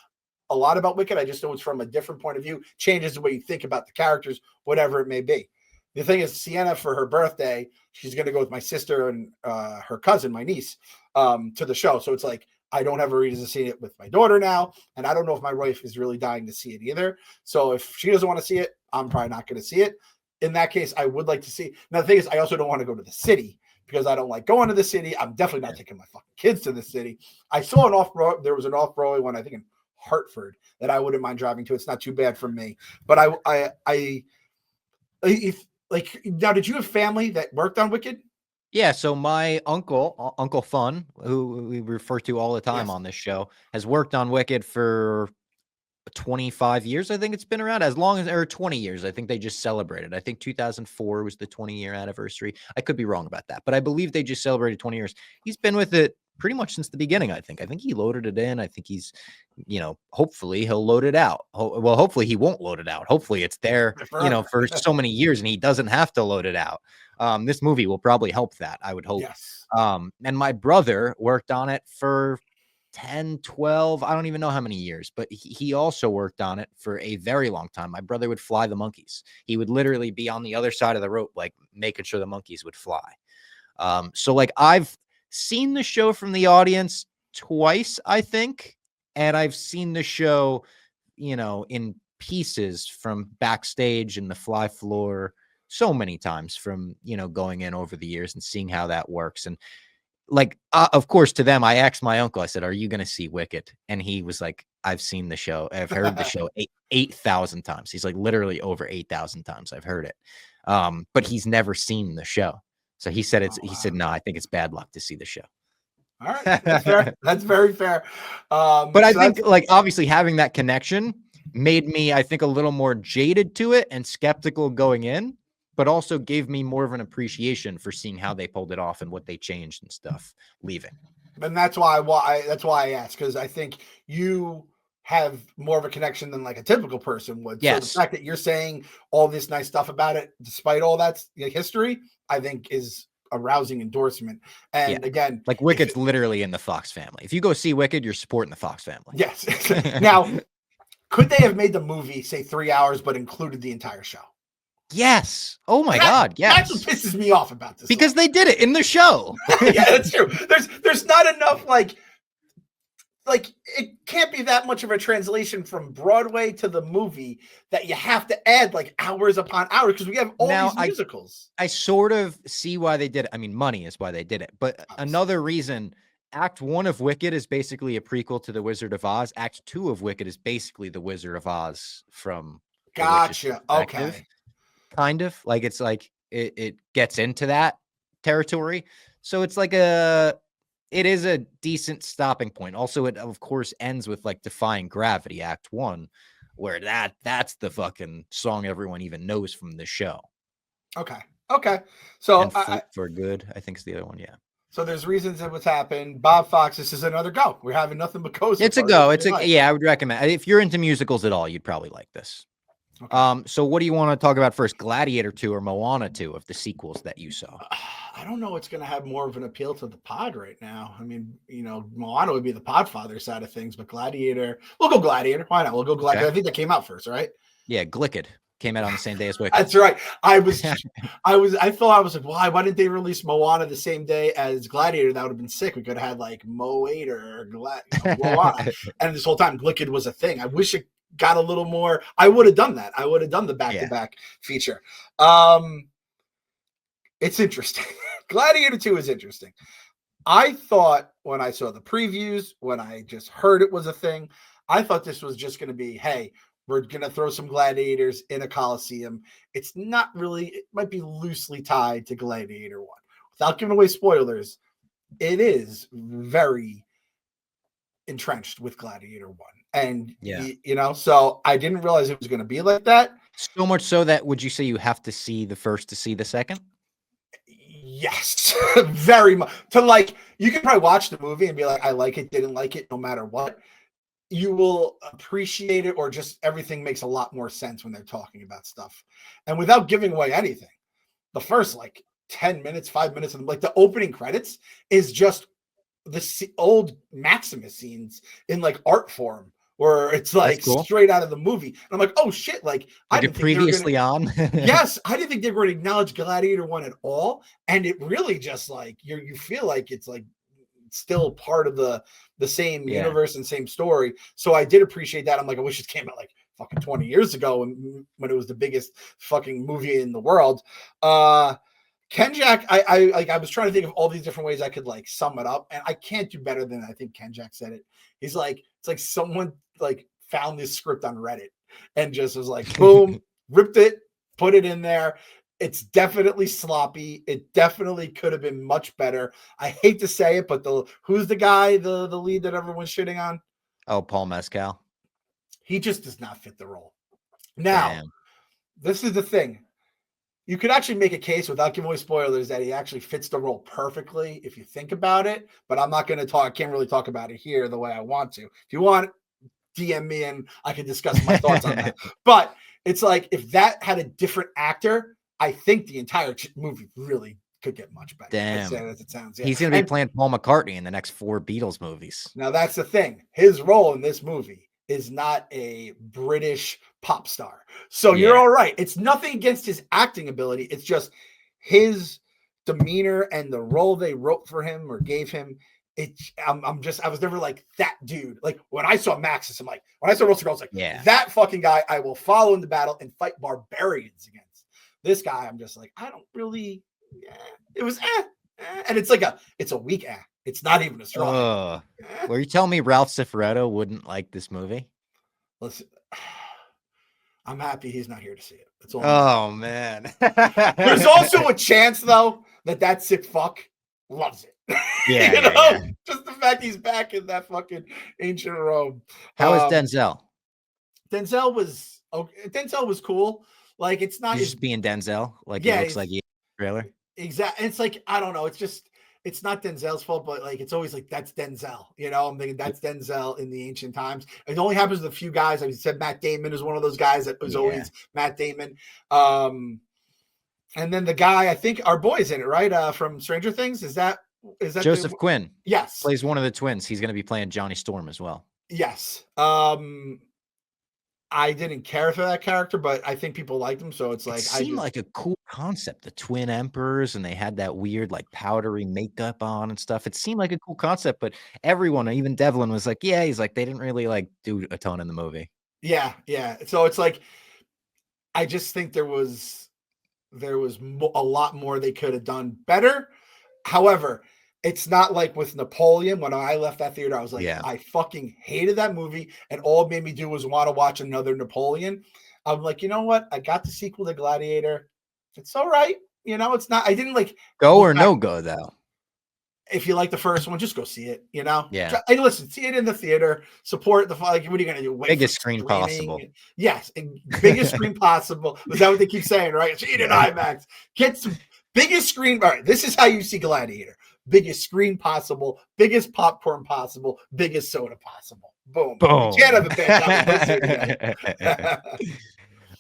B: a lot about Wicked. I just know it's from a different point of view, changes the way you think about the characters, whatever it may be. The thing is, Sienna, for her birthday, she's going to go with my sister and her cousin, my niece, to the show. So it's like, I don't have a reason to see it with my daughter now. And I don't know if my wife is really dying to see it either. So if she doesn't want to see it, I'm probably not going to see it. In that case, I would like to see. Now, the thing is, I also don't want to go to the city because I don't like going to the city. I'm definitely not taking my fucking kids to the city. I saw there was an off-Broadway one, I think in Hartford, that I wouldn't mind driving to. It's not too bad for me. But now, did you have family that worked on Wicked?
A: Yeah, so my Uncle Fun, who we refer to all the time on this show, has worked on Wicked for 25 years. I think it's been around or 20 years. I think they just celebrated. I think 2004 was the 20-year anniversary. I could be wrong about that, but I believe they just celebrated 20 years. He's been with it pretty much since the beginning. I think he loaded it in. I think he's, hopefully he'll load it out. Well, hopefully he won't load it out. Hopefully it's there, for so many years and he doesn't have to load it out. This movie will probably help that, I would hope.
B: Yes.
A: And my brother worked on it for 10, 12, I don't even know how many years, but he also worked on it for a very long time. My brother would fly the monkeys. He would literally be on the other side of the rope, like making sure the monkeys would fly. So like I've seen the show from the audience twice, I think, and I've seen the show, in pieces from backstage and the fly floor so many times from, going in over the years and seeing how that works. And like, of course, to them, I asked my uncle, I said, are you going to see Wicked? And he was like, I've seen the show. I've heard the show 8,000 times. He's like literally over 8,000 times I've heard it. But he's never seen the show. So he said, he said, no, I think it's bad luck to see the show.
B: All right. That's fair. That's very fair.
A: But I think like obviously having that connection made me, I think, a little more jaded to it and skeptical going in. but also gave me more of an appreciation for seeing how they pulled it off and what they changed and stuff leaving.
B: And that's why I asked, because I think you have more of a connection than like a typical person would.
A: Yes.
B: So the fact that you're saying all this nice stuff about it, despite all that history, I think is a rousing endorsement. And again,
A: like Wicked's literally in the Fox family. If you go see Wicked, you're supporting the Fox family.
B: Yes. Now, could they have made the movie, say, 3 hours, but included the entire show?
A: Yes. Oh my God. Yes.
B: That's what pisses me off about this.
A: Because they did it in the show.
B: Yeah, that's true. There's not enough like it can't be that much of a translation from Broadway to the movie that you have to add like hours upon hours, because we have all these musicals.
A: I sort of see why they did it. I mean, money is why they did it. But another reason, Act 1 of Wicked is basically a prequel to The Wizard of Oz. Act 2 of Wicked is basically The Wizard of Oz from
B: Gotcha. Okay.
A: Kind of like it's like it gets into that territory. So it's like it is a decent stopping point. Also, it of course ends with like Defying Gravity, Act 1, where that's the fucking song everyone even knows from the show.
B: Okay. So
A: for Good, I think is the other one. Yeah.
B: So there's reasons that what's happened. Bob Fox, this is another go. We're having nothing but goes.
A: It's a go. Yeah, I would recommend. If you're into musicals at all, you'd probably like this. Okay. So what do you want to talk about first, Gladiator 2 or Moana 2 of the sequels that you saw?
B: I don't know what's going to have more of an appeal to the pod right now. I mean, Moana would be the podfather side of things, but Gladiator, we'll go Gladiator. Why not? We'll go Gladiator. Okay. I think that came out first, right?
A: Yeah, Glicked came out on the same day as Wicked.
B: That's right. I thought I was like, why didn't they release Moana the same day as Gladiator? That would have been sick. We could have had like Mo8 or Moana. And this whole time, Glicked was a thing. I wish it got a little more. I would have done that. I would have done the back-to-back feature. It's interesting. Gladiator 2 is interesting. I thought when I saw the previews, when I just heard it was a thing, I thought this was just going to be, hey, we're going to throw some gladiators in a Coliseum. It's not really, it might be loosely tied to Gladiator 1. Without giving away spoilers, it is very entrenched with Gladiator 1. And, so I didn't realize it was going to be like that.
A: So much so that, would you say you have to see the first to see the second?
B: Yes, very much. To like, you can probably watch the movie and be like, I like it, didn't like it, no matter what. You will appreciate it, or just everything makes a lot more sense when they're talking about stuff. And without giving away anything, the first like 10 minutes, 5 minutes of like the opening credits is just the old Maximus scenes in like art form, where it's like straight out of the movie. And I'm like, oh shit, like I didn't
A: previously on.
B: Yes, I didn't think they were going to acknowledge Gladiator 1 at all. And it really just like you feel like it's like still part of the same universe and same story. So I did appreciate that. I'm like, I wish it came out like fucking 20 years ago when it was the biggest fucking movie in the world. Kenjack, I was trying to think of all these different ways I could like sum it up, and I can't do better than I think Kenjack said it. He's like, it's like someone like found this script on Reddit and just was like, boom, ripped it, put it in there. It's definitely sloppy. It definitely could have been much better. I hate to say it, but who's the guy, the lead that everyone's shitting on?
A: Oh, Paul Mescal.
B: He just does not fit the role. Now, This is the thing. You could actually make a case without giving away spoilers that he actually fits the role perfectly if you think about it, but I'm not going to talk. I can't really talk about it here the way I want to. If you want, DM me and I can discuss my thoughts on that. But it's like, if that had a different actor, I think the entire movie really could get much better.
A: Damn.
B: As it sounds. Yeah.
A: He's going to be playing Paul McCartney in the next 4 Beatles movies.
B: Now that's the thing. His role in this movie is not a British pop star. So you're all right. It's nothing against his acting ability. It's just his demeanor and the role they wrote for him or gave him. I was never like that dude. Like when I saw Maxis, I'm like, when I saw Roster Girl, I was like, that fucking guy I will follow into battle and fight barbarians against. This guy, I'm just like, I don't really, it was and it's like it's a weak It's not even a strong.
A: Were you telling me Ralph Cifaretto wouldn't like this movie?
B: Listen, I'm happy he's not here to see it. That's all.
A: Oh man.
B: There's also a chance though that sick fuck loves it.
A: Yeah,
B: Just the fact he's back in that fucking ancient Rome.
A: How is Denzel?
B: Denzel was cool. Like it's not
A: He's just being Denzel. Like
B: yeah,
A: he looks like he trailer.
B: Exactly. It's like, I don't know. It's not Denzel's fault, but like, it's always like, that's Denzel, I'm thinking that's Denzel in the ancient times. It only happens with a few guys. I said Matt Damon is one of those guys that was always Matt Damon. And then the guy, I think our boy's in it, right? From Stranger Things. Is that
A: Joseph Quinn?
B: Yes.
A: Plays one of the twins. He's going to be playing Johnny Storm as well.
B: Yes. I didn't care for that character, but I think people liked him. So it's like,
A: it seemed like a cool concept. The twin emperors, and they had that weird, like powdery makeup on and stuff. It seemed like a cool concept, but everyone, even Devlin, was like, yeah, he's like, they didn't really like do a ton in the movie.
B: Yeah. Yeah. So it's like, I just think there was a lot more they could have done better. However, it's not like with Napoleon. When I left that theater, I was like, I fucking hated that movie. And all it made me do was want to watch another Napoleon. I'm like, you know what? I got the sequel to Gladiator. It's all right. It's not, I didn't like
A: go or no go though.
B: If you like the first one, just go see it,
A: Yeah.
B: And listen, see it in the theater, support the, like, what are you going to do? Wait
A: biggest screen possible.
B: Yes. Biggest screen possible. Is that what they keep saying, right? See it in IMAX. Get some biggest screen. All right. This is how you see Gladiator. Biggest screen possible, biggest popcorn possible, biggest soda possible. Boom.
A: Boom.
B: You can't have a bad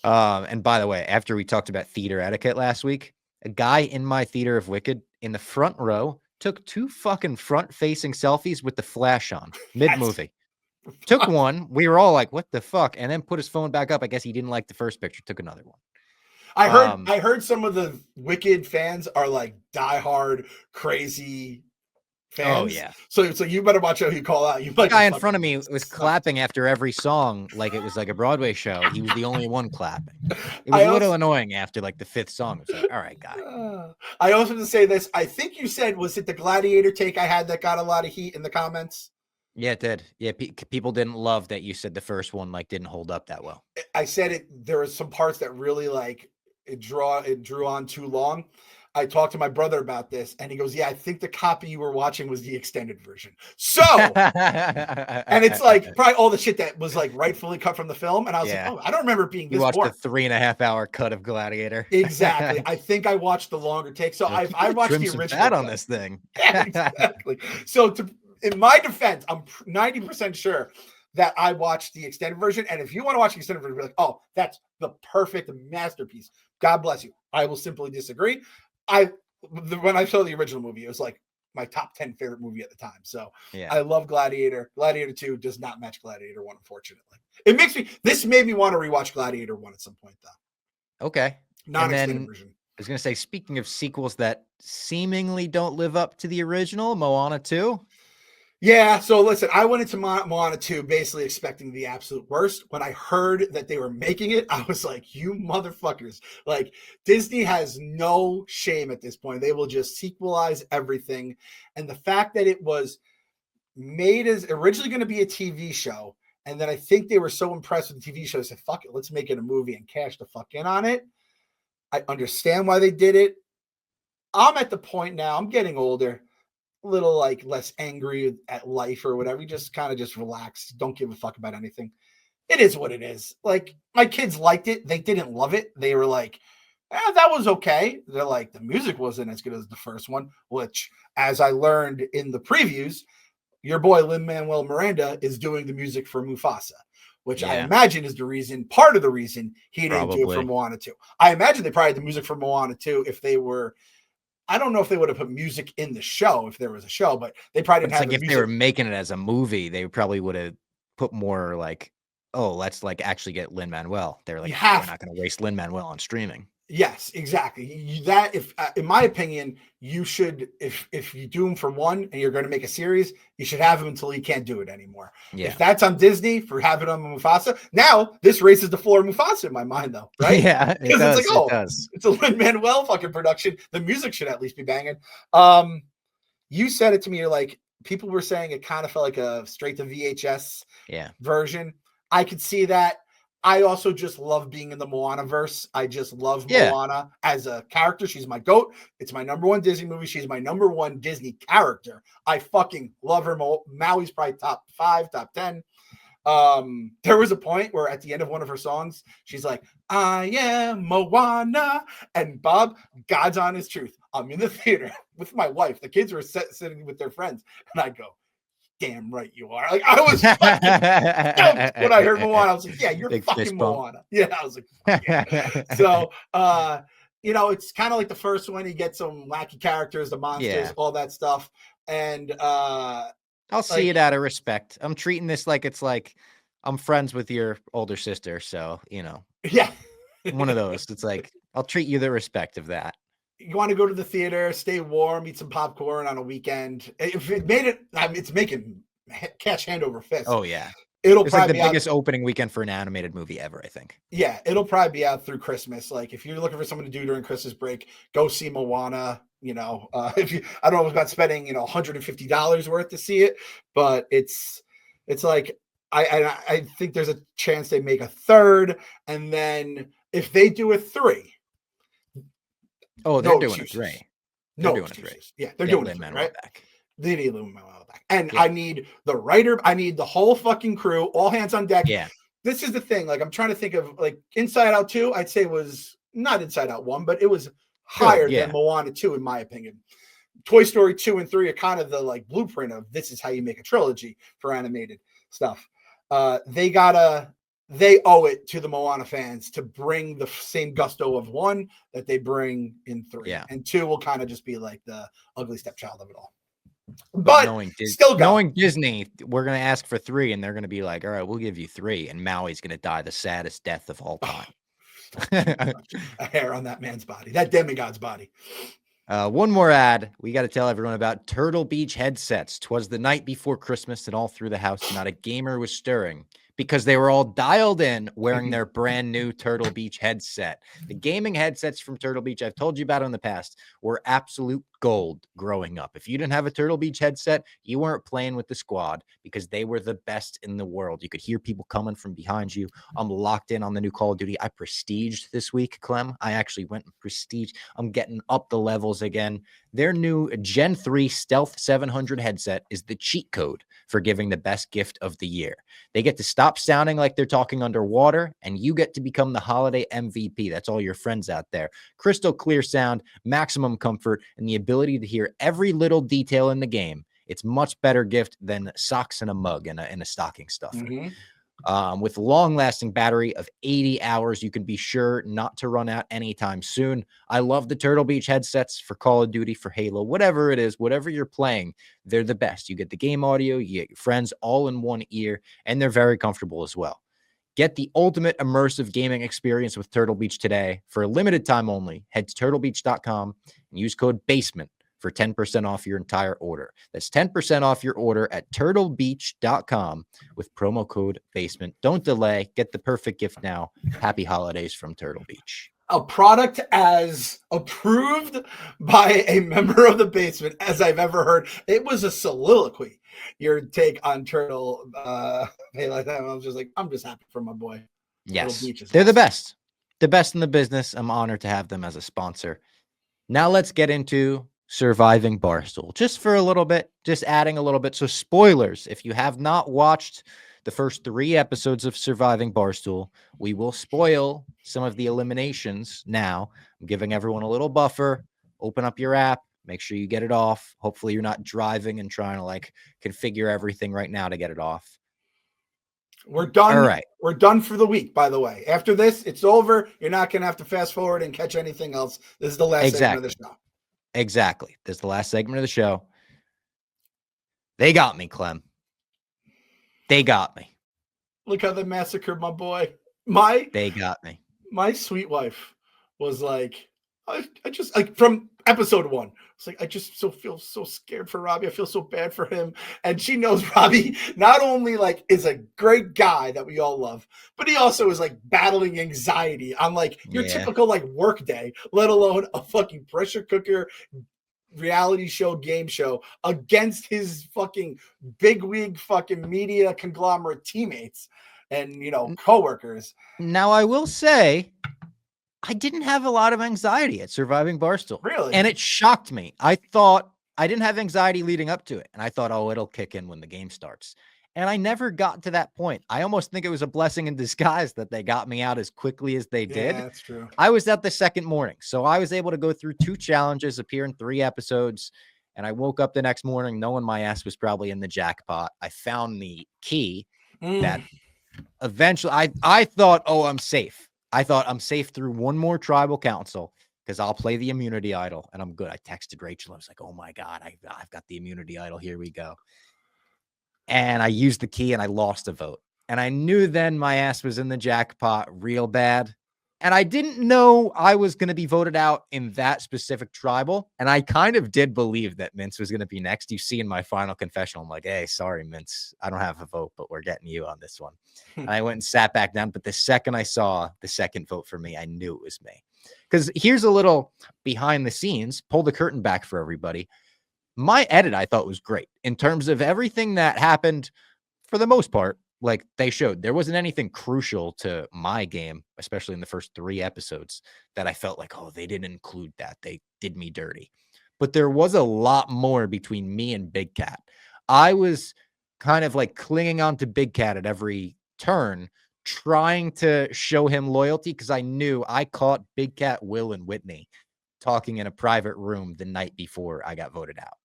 A: time. And by the way, after we talked about theater etiquette last week, a guy in my theater of Wicked in the front row took 2 fucking front-facing selfies with the flash on mid-movie. Took one. We were all like, what the fuck? And then put his phone back up. I guess he didn't like the first picture. Took another one.
B: I heard some of the Wicked fans are like diehard crazy fans.
A: Oh yeah.
B: So you better watch out who you call out.
A: The guy in front of me was clapping after every song like it was like a Broadway show. He was the only one clapping. It was a little annoying after like the 5th song. It was like, all right, guy.
B: I also have to say this. I think you said, was it the Gladiator take I had that got a lot of heat in the comments?
A: Yeah, it did. Yeah, people didn't love that you said the first one like didn't hold up that well.
B: I said it. There were some parts that really like it drew on too long. I talked to my brother about this, and he goes, yeah, I think the copy you were watching was the extended version. So, and it's like probably all the shit that was like rightfully cut from the film. And I was like, oh, I don't remember it being this
A: watched
B: boring.
A: The 3.5-hour cut of Gladiator.
B: Exactly. I think I watched the longer take. So I watched the original
A: on this thing.
B: Yeah, exactly. So in my defense, I'm 90% sure that I watched the extended version. And if you want to watch the extended version, be like, oh, that's the perfect masterpiece. God bless you. I will simply disagree. When I saw the original movie, it was like my top 10 favorite movie at the time. So I love Gladiator. Gladiator 2 does not match Gladiator 1, unfortunately. This made me want to rewatch Gladiator 1 at some point, though.
A: Okay.
B: Non-extended version.
A: I was going to say, speaking of sequels that seemingly don't live up to the original, Moana 2.
B: Yeah, so listen, I went into Moana 2 basically expecting the absolute worst. When I heard that they were making it, I was like, you motherfuckers. Like, Disney has no shame at this point. They will just sequelize everything. And the fact that it was made as originally going to be a TV show, and then I think they were so impressed with the TV show, they said, fuck it, let's make it a movie and cash the fuck in on it. I understand why they did it. I'm at the point now, I'm getting older, little like less angry at life or whatever. You just kind of just relax. Don't give a fuck about anything. It is what it is. Like, my kids liked it. They didn't love it. They were like, that was okay. They're like, the music wasn't as good as the first one, which, as I learned in the previews, your boy Lin-Manuel Miranda is doing the music for Mufasa, which I imagine is part of the reason he didn't do it for Moana 2. I imagine they probably had the music for Moana 2 if they were, I don't know if they would have put music in the show if there was a show, but they probably didn't have
A: like if they were making it as a movie, they probably would have put more like, oh, let's like actually get Lin-Manuel. They're like, we're not going to waste Lin-Manuel on streaming.
B: Yes, exactly. That, if in my opinion, you should, if you do him for one and you're going to make a series, you should have him until he can't do it anymore. Yeah. If that's on Disney for having him on Mufasa, now this raises the floor of Mufasa in my mind, though, right?
A: Yeah,
B: because it's like, it's a Lin-Manuel fucking production. The music should at least be banging. You said it to me. You're like, people were saying it kind of felt like a straight to VHS version. I could see that. I also just love being in the Moana verse. I just love Moana as a character. She's my GOAT. It's my #1 Disney movie. She's my #1 Disney character. I fucking love her. Maui's probably top 5, top 10. There was a point where at the end of one of her songs, she's like, I am Moana. And Bob, God's honest truth, I'm in the theater with my wife. The kids were sitting with their friends. And I go, damn right you are. Like, I was fucking stoked when I heard Moana. I was like, yeah, you're
A: Big
B: fucking Moana. Yeah, I was like, fuck yeah. So, you know, it's kind of like the first one. You get some wacky characters, the monsters, all that stuff. And
A: I'll see it out of respect. I'm treating this like it's like I'm friends with your older sister. So, you know,
B: yeah,
A: one of those. It's like, I'll treat you the respect of that.
B: You want to go to the theater, stay warm, eat some popcorn on a weekend. If it made it, I mean, it's making cash hand over fist.
A: Oh, yeah.
B: It'll
A: it's
B: probably
A: like the biggest opening weekend for an animated movie ever, I think.
B: Yeah, it'll probably be out through Christmas. Like, if you're looking for something to do during Christmas break, go see Moana. You know, if you, I don't know about spending, you know, $150 worth to see it, but it's like I think there's a chance they make a third, and then if they do a 3,
A: oh, they're doing a 3.
B: They're doing a 3. Yeah, they're doing a 3, right?
A: Back.
B: They need Lin-Manuel back, and I need the writer. I need the whole fucking crew, all hands on deck.
A: Yeah.
B: This is the thing. Like, I'm trying to think of, like, Inside Out 2, I'd say was not Inside Out 1, but it was higher than Moana 2, in my opinion. Toy Story 2 and 3 are kind of the, like, blueprint of this is how you make a trilogy for animated stuff. They owe it to the Moana fans to bring the same gusto of 1 that they bring in 3.
A: Yeah.
B: And 2 will kind of just be like the ugly stepchild of it all. But knowing
A: Disney, we're going to ask for 3, and they're going to be like, all right, we'll give you 3. And Maui's going to die the saddest death of all time.
B: A hair on that man's body, that demigod's body.
A: One more ad. We got to tell everyone about Turtle Beach headsets. 'Twas the night before Christmas, and all through the house, not a gamer was stirring, because they were all dialed in wearing their brand new Turtle Beach headset. The gaming headsets from Turtle Beach, I've told you about in the past, were absolute gold growing up. If you didn't have a Turtle Beach headset, you weren't playing with the squad, because they were the best in the world. You could hear people coming from behind you. I'm locked in on the new Call of Duty. I prestiged this week, Clem. I actually went and prestige. I'm getting up the levels again. Their new Gen 3 Stealth 700 headset is the cheat code for giving the best gift of the year. They get to stop sounding like they're talking underwater, and you get to become the holiday MVP. That's all your friends out there. Crystal clear sound, maximum comfort, and the ability to hear every little detail in the game. It's much better gift than socks and a mug and a stocking stuffer. With long-lasting battery of 80 hours, you can be sure not to run out anytime soon. I love the Turtle Beach headsets for Call of Duty, for Halo, whatever it is, whatever you're playing, they're the best. You get the game audio, you get your friends all in one ear, and they're very comfortable as well. Get the ultimate immersive gaming experience with Turtle Beach today. For a limited time only, head to turtlebeach.com and use code BASEMENT for 10% off your entire order. That's 10% off your order at turtlebeach.com with promo code BASEMENT. Don't delay. Get the perfect gift now. Happy holidays from Turtle Beach.
B: A product as approved by a member of the basement as I've ever heard. It was a soliloquy. Your take on Turtle. Hey, like that. I was just like, I'm just happy for my boy.
A: Yes, they're the best. The best in the business. I'm honored to have them as a sponsor. Now let's get into Surviving Barstool, just for a little bit, just adding a little bit. So spoilers, if you have not watched the first 3 episodes of Surviving Barstool, we will spoil some of the eliminations now. I'm giving everyone a little buffer. Open up your app, make sure you get it off. Hopefully you're not driving and trying to like configure everything right now to get it off.
B: We're done.
A: All right.
B: We're done for the week, by the way. After this, it's over. You're not going to have to fast forward and catch anything else. This is the last segment of the show.
A: Exactly. This is the last segment of the show. They got me, Clem. They got me.
B: Look how they massacred my boy.
A: They got me.
B: My sweet wife was like, I just, like, from episode 1, it's like, I just feel so scared for Robbie. I feel so bad for him. And she knows Robbie not only like is a great guy that we all love, but he also is like battling anxiety on like your typical like work day, let alone a fucking pressure cooker reality show, game show against his fucking bigwig fucking media conglomerate teammates and, you know, coworkers.
A: Now, I will say, I didn't have a lot of anxiety at Surviving Barstool.
B: Really?
A: And it shocked me. I thought I didn't have anxiety leading up to it. And I thought, oh, it'll kick in when the game starts. And I never got to that point. I almost think it was a blessing in disguise that they got me out as quickly as they did.
B: Yeah, that's true.
A: I was out the second morning, so I was able to go through 2 challenges, appear in 3 episodes, and I woke up the next morning knowing my ass was probably in the jackpot. I found the key that eventually I thought, oh, I'm safe. I thought I'm safe through one more tribal council because I'll play the immunity idol and I'm good. I texted Rachel. I was like, oh my God, I've got the immunity idol. Here we go. And I used the key and I lost a vote. And I knew then my ass was in the jackpot real bad. And I didn't know I was going to be voted out in that specific tribal. And I kind of did believe that Mince was going to be next. You see in my final confessional, I'm like, hey, sorry, Mince, I don't have a vote, but we're getting you on this one. And I went and sat back down. But the second I saw the second vote for me, I knew it was me. Because here's a little behind the scenes, pull the curtain back for everybody. My edit, I thought, was great in terms of everything that happened for the most part. Like they showed, there wasn't anything crucial to my game, especially in the first 3 episodes, that I felt like, oh, they didn't include that. They did me dirty. But there was a lot more between me and Big Cat. I was kind of like clinging on to Big Cat at every turn, trying to show him loyalty because I knew I caught Big Cat, Will, and Whitney talking in a private room the night before I got voted out.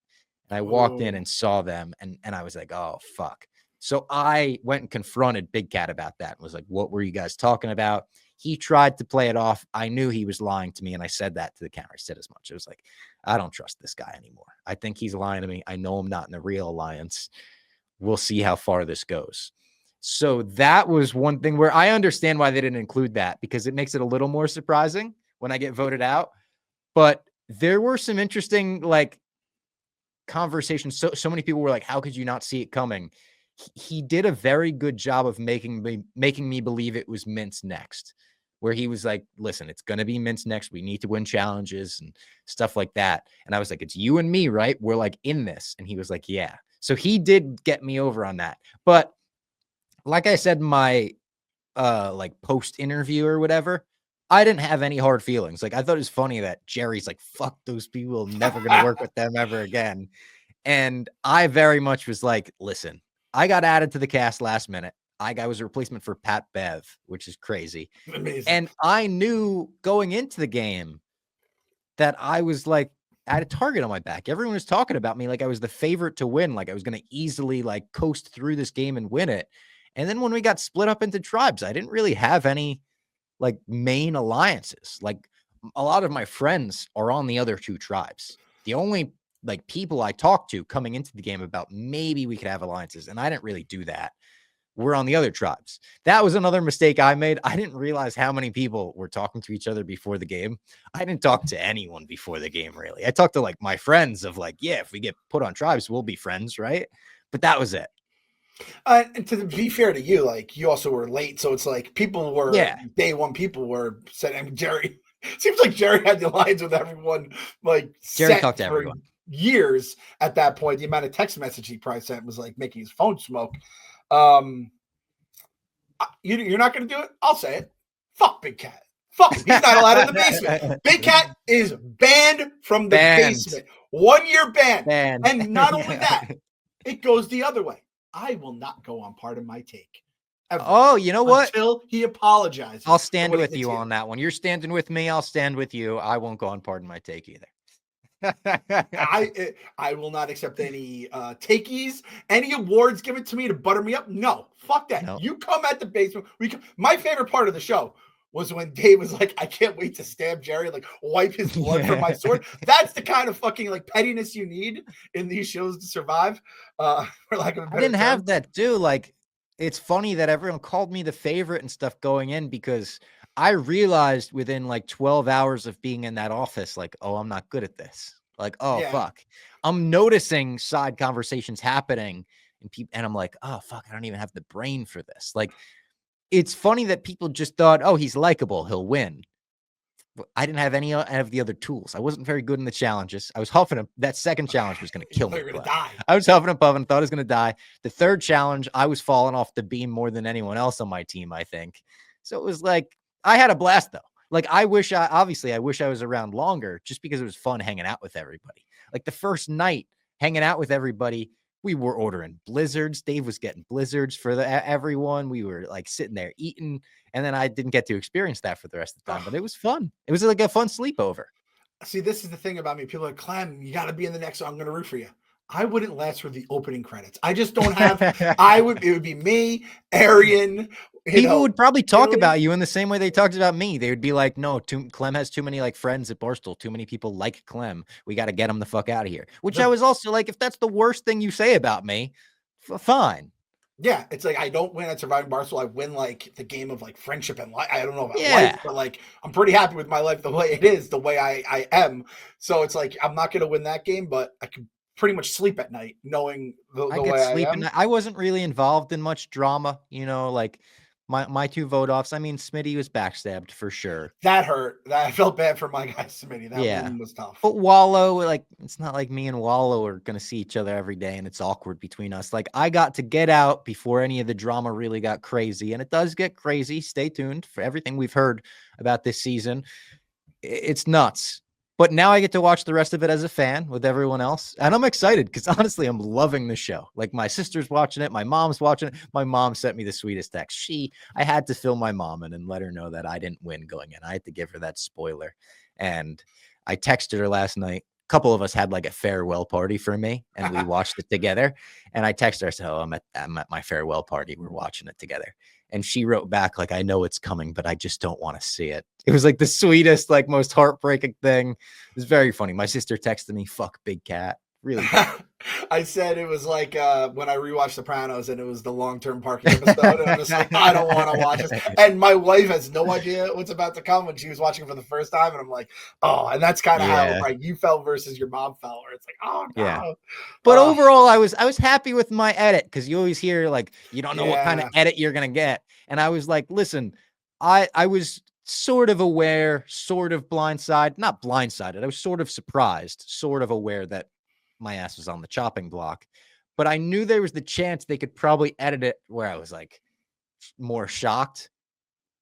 A: And I walked in and saw them, and I was like, oh, fuck. So I went and confronted Big Cat about that and was like, what were you guys talking about? He tried to play it off. I knew he was lying to me, and I said that to the camera. I said as much. It was like, I don't trust this guy anymore. I think he's lying to me. I know I'm not in the real alliance. We'll see how far this goes. So that was one thing where I understand why they didn't include that, because it makes it a little more surprising when I get voted out. But there were some interesting, like, conversations. So many people were like, how could you not see it coming? He did a very good job of making me believe it was Mince next, where he was like, listen, it's going to be Mince next. We need to win challenges and stuff like that. And I was like, it's you and me, right? We're like in this. And he was like, yeah. So he did get me over on that. But like I said, my like post interview or whatever, I didn't have any hard feelings. Like, I thought it was funny that Jerry's like, fuck those people, never going to work with them ever again. And I very much was like, listen, I got added to the cast last minute. I was a replacement for Pat Bev, which is crazy.
B: Amazing.
A: And I knew going into the game that I was like, I had a target on my back. Everyone was talking about me like I was the favorite to win. Like I was going to easily like coast through this game and win it. And then when we got split up into tribes, I didn't really have any like main alliances. Like a lot of my friends are on the other 2 tribes. The only like people I talked to coming into the game about maybe we could have alliances, and I didn't really do that. We're on the other tribes. That was another mistake I made. I didn't realize how many people were talking to each other before the game. I didn't talk to anyone before the game, really. I talked to like my friends of like, yeah, if we get put on tribes, we'll be friends, right? But that was it.
B: And to be fair to you, like you also were late, so it's like people were day one. People were said, I mean, Jerry. Seems like Jerry had the lines with everyone. Like
A: Jerry talked to everyone.
B: Years at that point. The amount of text message he probably sent was like making his phone smoke. You're not going to do it. I'll say it. Fuck Big Cat. Fuck him. He's not allowed in the basement. Big Cat is banned from the basement. 1 year ban. And not only that, it goes the other way. I will not go on Part of My Take. Ever. Oh,
A: you know what?
B: Until he apologizes.
A: I'll stand with you on that one. You're standing with me. I'll stand with you. I won't go on Part of My Take either.
B: I will not accept any takeys, any awards given to me to butter me up. No, fuck that. No. You come at the basement. My favorite part of the show was when Dave was like, I can't wait to stab Jerry, like wipe his blood from my sword. That's the kind of fucking like pettiness you need in these shows to survive. For lack of a better
A: I didn't
B: term.
A: have that too. Like, it's funny that everyone called me the favorite and stuff going in, because I realized within like 12 hours of being in that office, like, oh, I'm not good at this. Like, oh, fuck. I'm noticing side conversations happening and I'm like, oh, fuck, I don't even have the brain for this. Like, it's funny that people just thought, oh, he's likable, he'll win. I didn't have any of the other tools. I wasn't very good in the challenges. I was huffing him. That second challenge was going to kill me. I was huffing and puffing, thought I was going to die. The third challenge, I was falling off the beam more than anyone else on my team, I think. So it was like, I had a blast though. Like, I wish I was around longer, just because it was fun hanging out with everybody. Like the first night hanging out with everybody We were ordering blizzards. Dave was getting blizzards for everyone. We were like sitting there eating. And then I didn't get to experience that for the rest of the time, but it was fun. It was like a fun sleepover.
B: See, this is the thing about me. People are like, Clem, you got to be in the next one. I'm going to root for you. I wouldn't last for the opening credits. I just don't have. It would be me, Arian.
A: People would probably talk about you in the same way they talked about me. They would be like, no, Clem has too many like friends at Barstool. Too many people like Clem. We got to get him the fuck out of here. Which I was also like, if that's the worst thing you say about me, fine.
B: Yeah, it's like I don't win at Surviving Barstool. I win like the game of like friendship and life. I don't know about life, but like I'm pretty happy with my life the way it is, the way I am. So it's like I'm not going to win that game, but I can pretty much sleep at night knowing the way I am.
A: I wasn't really involved in much drama, like my two vote offs. I mean, Smitty was backstabbed for sure.
B: That hurt. I felt bad for my guy Smitty. That one was tough.
A: But Wallow, like, it's not like me and Wallow are gonna see each other every day, and it's awkward between us. Like, I got to get out before any of the drama really got crazy, and it does get crazy. Stay tuned for everything we've heard about this season. It's nuts. But now I get to watch the rest of it as a fan with everyone else. And I'm excited because honestly, I'm loving the show. Like my sister's watching it. My mom's watching it. My mom sent me the sweetest text. I had to fill my mom in and let her know that I didn't win going in. I had to give her that spoiler. And I texted her last night. A couple of us had like a farewell party for me and we watched it together. And I texted her, I said, oh, I'm at my farewell party. We're watching it together. And she wrote back, like, I know it's coming, but I just don't want to see it. It was like the sweetest, like most heartbreaking thing. It was very funny. My sister texted me, fuck Big Cat. Really funny.
B: I said it was like when I rewatched Sopranos and it was the long-term parking episode. And I'm just like, I don't want to watch this. And my wife has no idea what's about to come when she was watching it for the first time. And I'm like, oh, and that's kind of how like you felt versus your mom felt, where it's like, oh, no.
A: Yeah. But overall, I was happy with my edit because you always hear like, you don't know what kind of edit you're going to get. And I was like, listen, I was sort of aware, sort of blindsided, not blindsided. I was sort of surprised, sort of aware that my ass was on the chopping block, but I knew there was the chance they could probably edit it where I was like more shocked.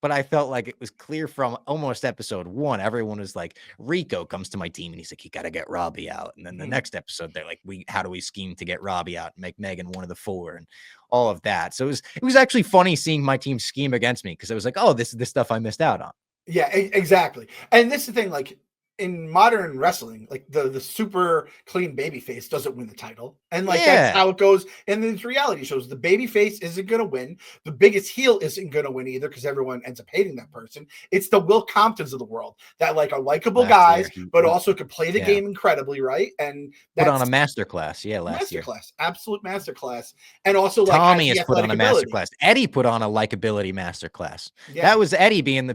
A: But I felt like it was clear from almost episode 1. Everyone was like, Rico comes to my team and he's like, you got to get Robbie out. And then the next episode, they're like, how do we scheme to get Robbie out and make Megan one of the 4 and all of that. So it was actually funny seeing my team scheme against me because I was like, oh, this is the stuff I missed out on.
B: Yeah, exactly. And this is the thing, like, in modern wrestling, like the super clean baby face doesn't win the title. And like that's how it goes in these reality shows. The baby face isn't going to win. The biggest heel isn't going to win either because everyone ends up hating that person. It's the Will Comptons of the world that like are likable guys, but also could play the game incredibly, right? And
A: put on a masterclass. Yeah, last year.
B: Absolute masterclass. And also like
A: Tommy has put on a masterclass. Eddie put on a likability masterclass. Yeah. That was Eddie being the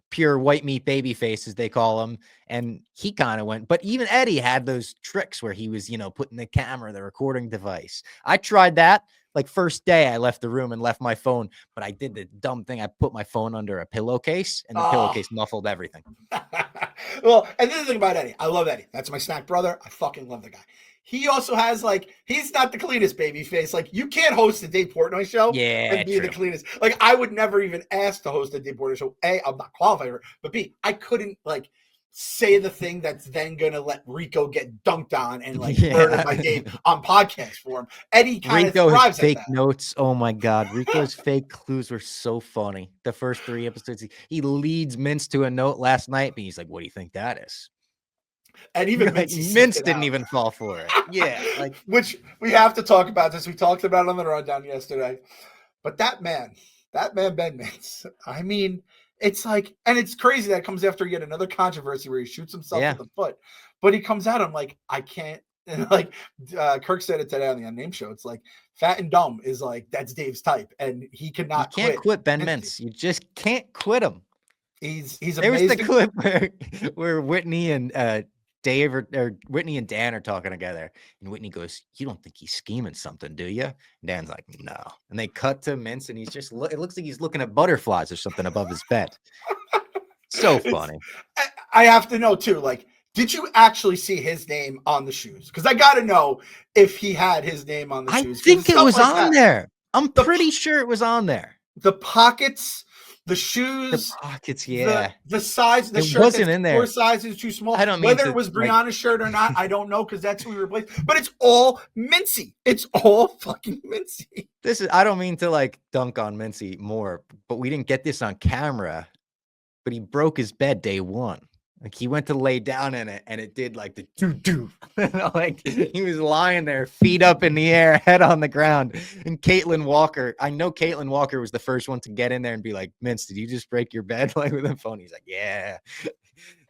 A: pure white meat baby face, as they call him. And he kind of went, but even Eddie had those tricks where he was, putting the camera, the recording device. I tried that. Like first day I left the room and left my phone, but I did the dumb thing. I put my phone under a pillowcase and the pillowcase muffled everything.
B: Well, and this is the thing about Eddie. I love Eddie. That's my snack brother. I fucking love the guy. He also has like, he's not the cleanest baby face. Like you can't host a Dave Portnoy show and be the cleanest. Like I would never even ask to host a Dave Portnoy show. A, I'm not qualified for it, but B, I couldn't like say the thing that's then going to let Rico get dunked on and like murder my game on podcast form. Eddie kind of thrives
A: fake at that. Notes. Oh my God. Rico's fake clues were so funny. The first 3 episodes, he leads Mince to a note last night, but he's like, what do you think that is?
B: And even
A: Mince didn't even fall for it. Yeah. Like,
B: which we have to talk about this. We talked about it on the rundown yesterday, but that man, Ben Mince, I mean, it's like, and it's crazy that it comes after yet another controversy where he shoots himself in the foot, but he comes out. I'm like, I can't. And like Kirk said it today on the Unnamed show. It's like fat and dumb is like, that's Dave's type. And he cannot
A: quit Ben Mince. You just can't quit him.
B: He's amazing.
A: There was the clip where Whitney and Dave or Whitney and Dan are talking together, and Whitney goes, "You don't think he's scheming something, do you?" And Dan's like, "No." And they cut to Mince, and he's just it looks like he's looking at butterflies or something above his bed. So funny.
B: I have to know too. Like, did you actually see his name on the shoes? Because I got to know if he had his name on the shoes.
A: I think it was on there. I'm pretty sure it was on there.
B: The pockets. The shoes,
A: the pockets, yeah.
B: The size, the
A: it
B: shirt
A: wasn't in there.
B: 4 sizes too small.
A: I don't mean
B: Whether
A: to,
B: it was
A: like-
B: Brianna's shirt or not, I don't know, because that's who we replaced. But it's all Mincy. It's all fucking Mincy.
A: I don't mean to like dunk on Mincy more, but we didn't get this on camera. But he broke his bed day one. Like he went to lay down in it, and it did like the doo. Like he was lying there, feet up in the air, head on the ground. And Caitlin Walker, I know Caitlin Walker was the first one to get in there and be like, "Mince, did you just break your bed?" Like with a phone. He's like, "Yeah."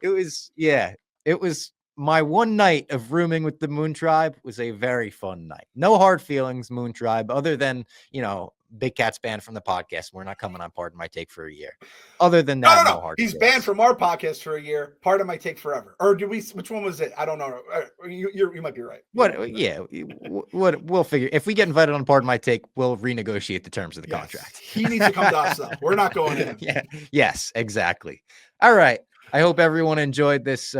A: It was my one night of rooming with the Moon Tribe was a very fun night. No hard feelings, Moon Tribe, other than, you know, Big Cat's banned from the podcast. We're not coming on Pardon My Take for a year. Other than that, no hard
B: He's
A: feelings.
B: banned from our podcast for a year. Pardon My Take forever. Or do we? Which one was it? I don't know. You might be right.
A: We'll figure. If we get invited on Pardon My Take, we'll renegotiate the terms of the contract.
B: He needs to come to us, though. We're not going in.
A: Yeah. Yes, exactly. All right. I hope everyone enjoyed this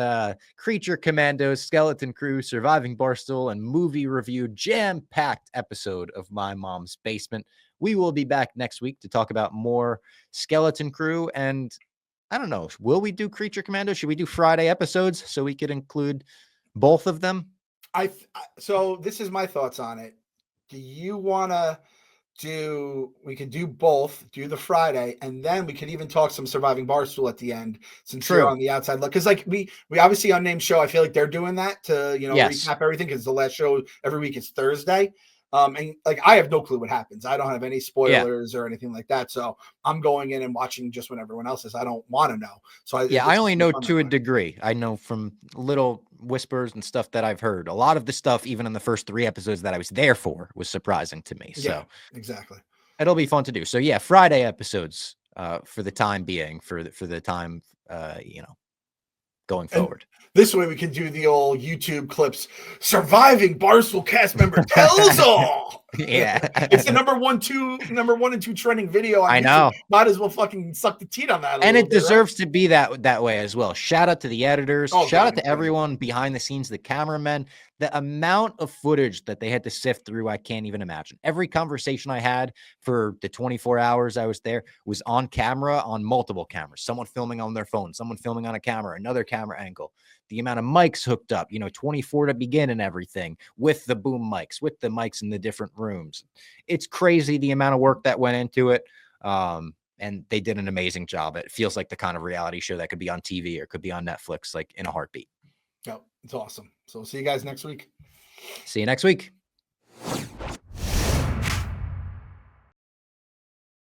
A: Creature Commandos, Skeleton Crew, Surviving Barstool, and movie review jam-packed episode of My Mom's Basement. We will be back next week to talk about more Skeleton Crew. And I don't know, will we do Creature Commandos? Should we do Friday episodes so we could include both of them?
B: So this is my thoughts on it. Do you want to we could do both, do the Friday, and then we could even talk some Surviving Barstool at the end, since you're on the outside look. Because like we obviously unnamed show, I feel like they're doing that to, you know, recap everything, because the last show every week is Thursday. And like I have no clue what happens. I don't have any spoilers or anything like that. So I'm going in and watching just when everyone else is. I don't want to know. So
A: I only know to a degree. I know from little whispers and stuff that I've heard. A lot of the stuff, even in the first 3 episodes that I was there for, was surprising to me. So
B: exactly.
A: It'll be fun to do. So yeah, Friday episodes for the time being, for the time you know, going forward.
B: This way we can do the old YouTube clips. Surviving Barstool cast member tells all.
A: Yeah.
B: It's the number one and two trending video.
A: I know.
B: Might as well fucking suck the teat on that.
A: And it deserves to be that way as well. Shout out to the editors. Shout out to everyone behind the scenes, the cameramen. The amount of footage that they had to sift through, I can't even imagine. Every conversation I had for the 24 hours I was there was on camera, on multiple cameras. Someone filming on their phone, someone filming on a camera, another camera angle. The amount of mics hooked up, 24 to begin and everything, with the boom mics, with the mics in the different rooms. It's crazy the amount of work that went into it. And they did an amazing job. It feels like the kind of reality show that could be on TV or could be on Netflix, like in a heartbeat.
B: Yeah, it's awesome. So see you guys next week.
A: See you next week.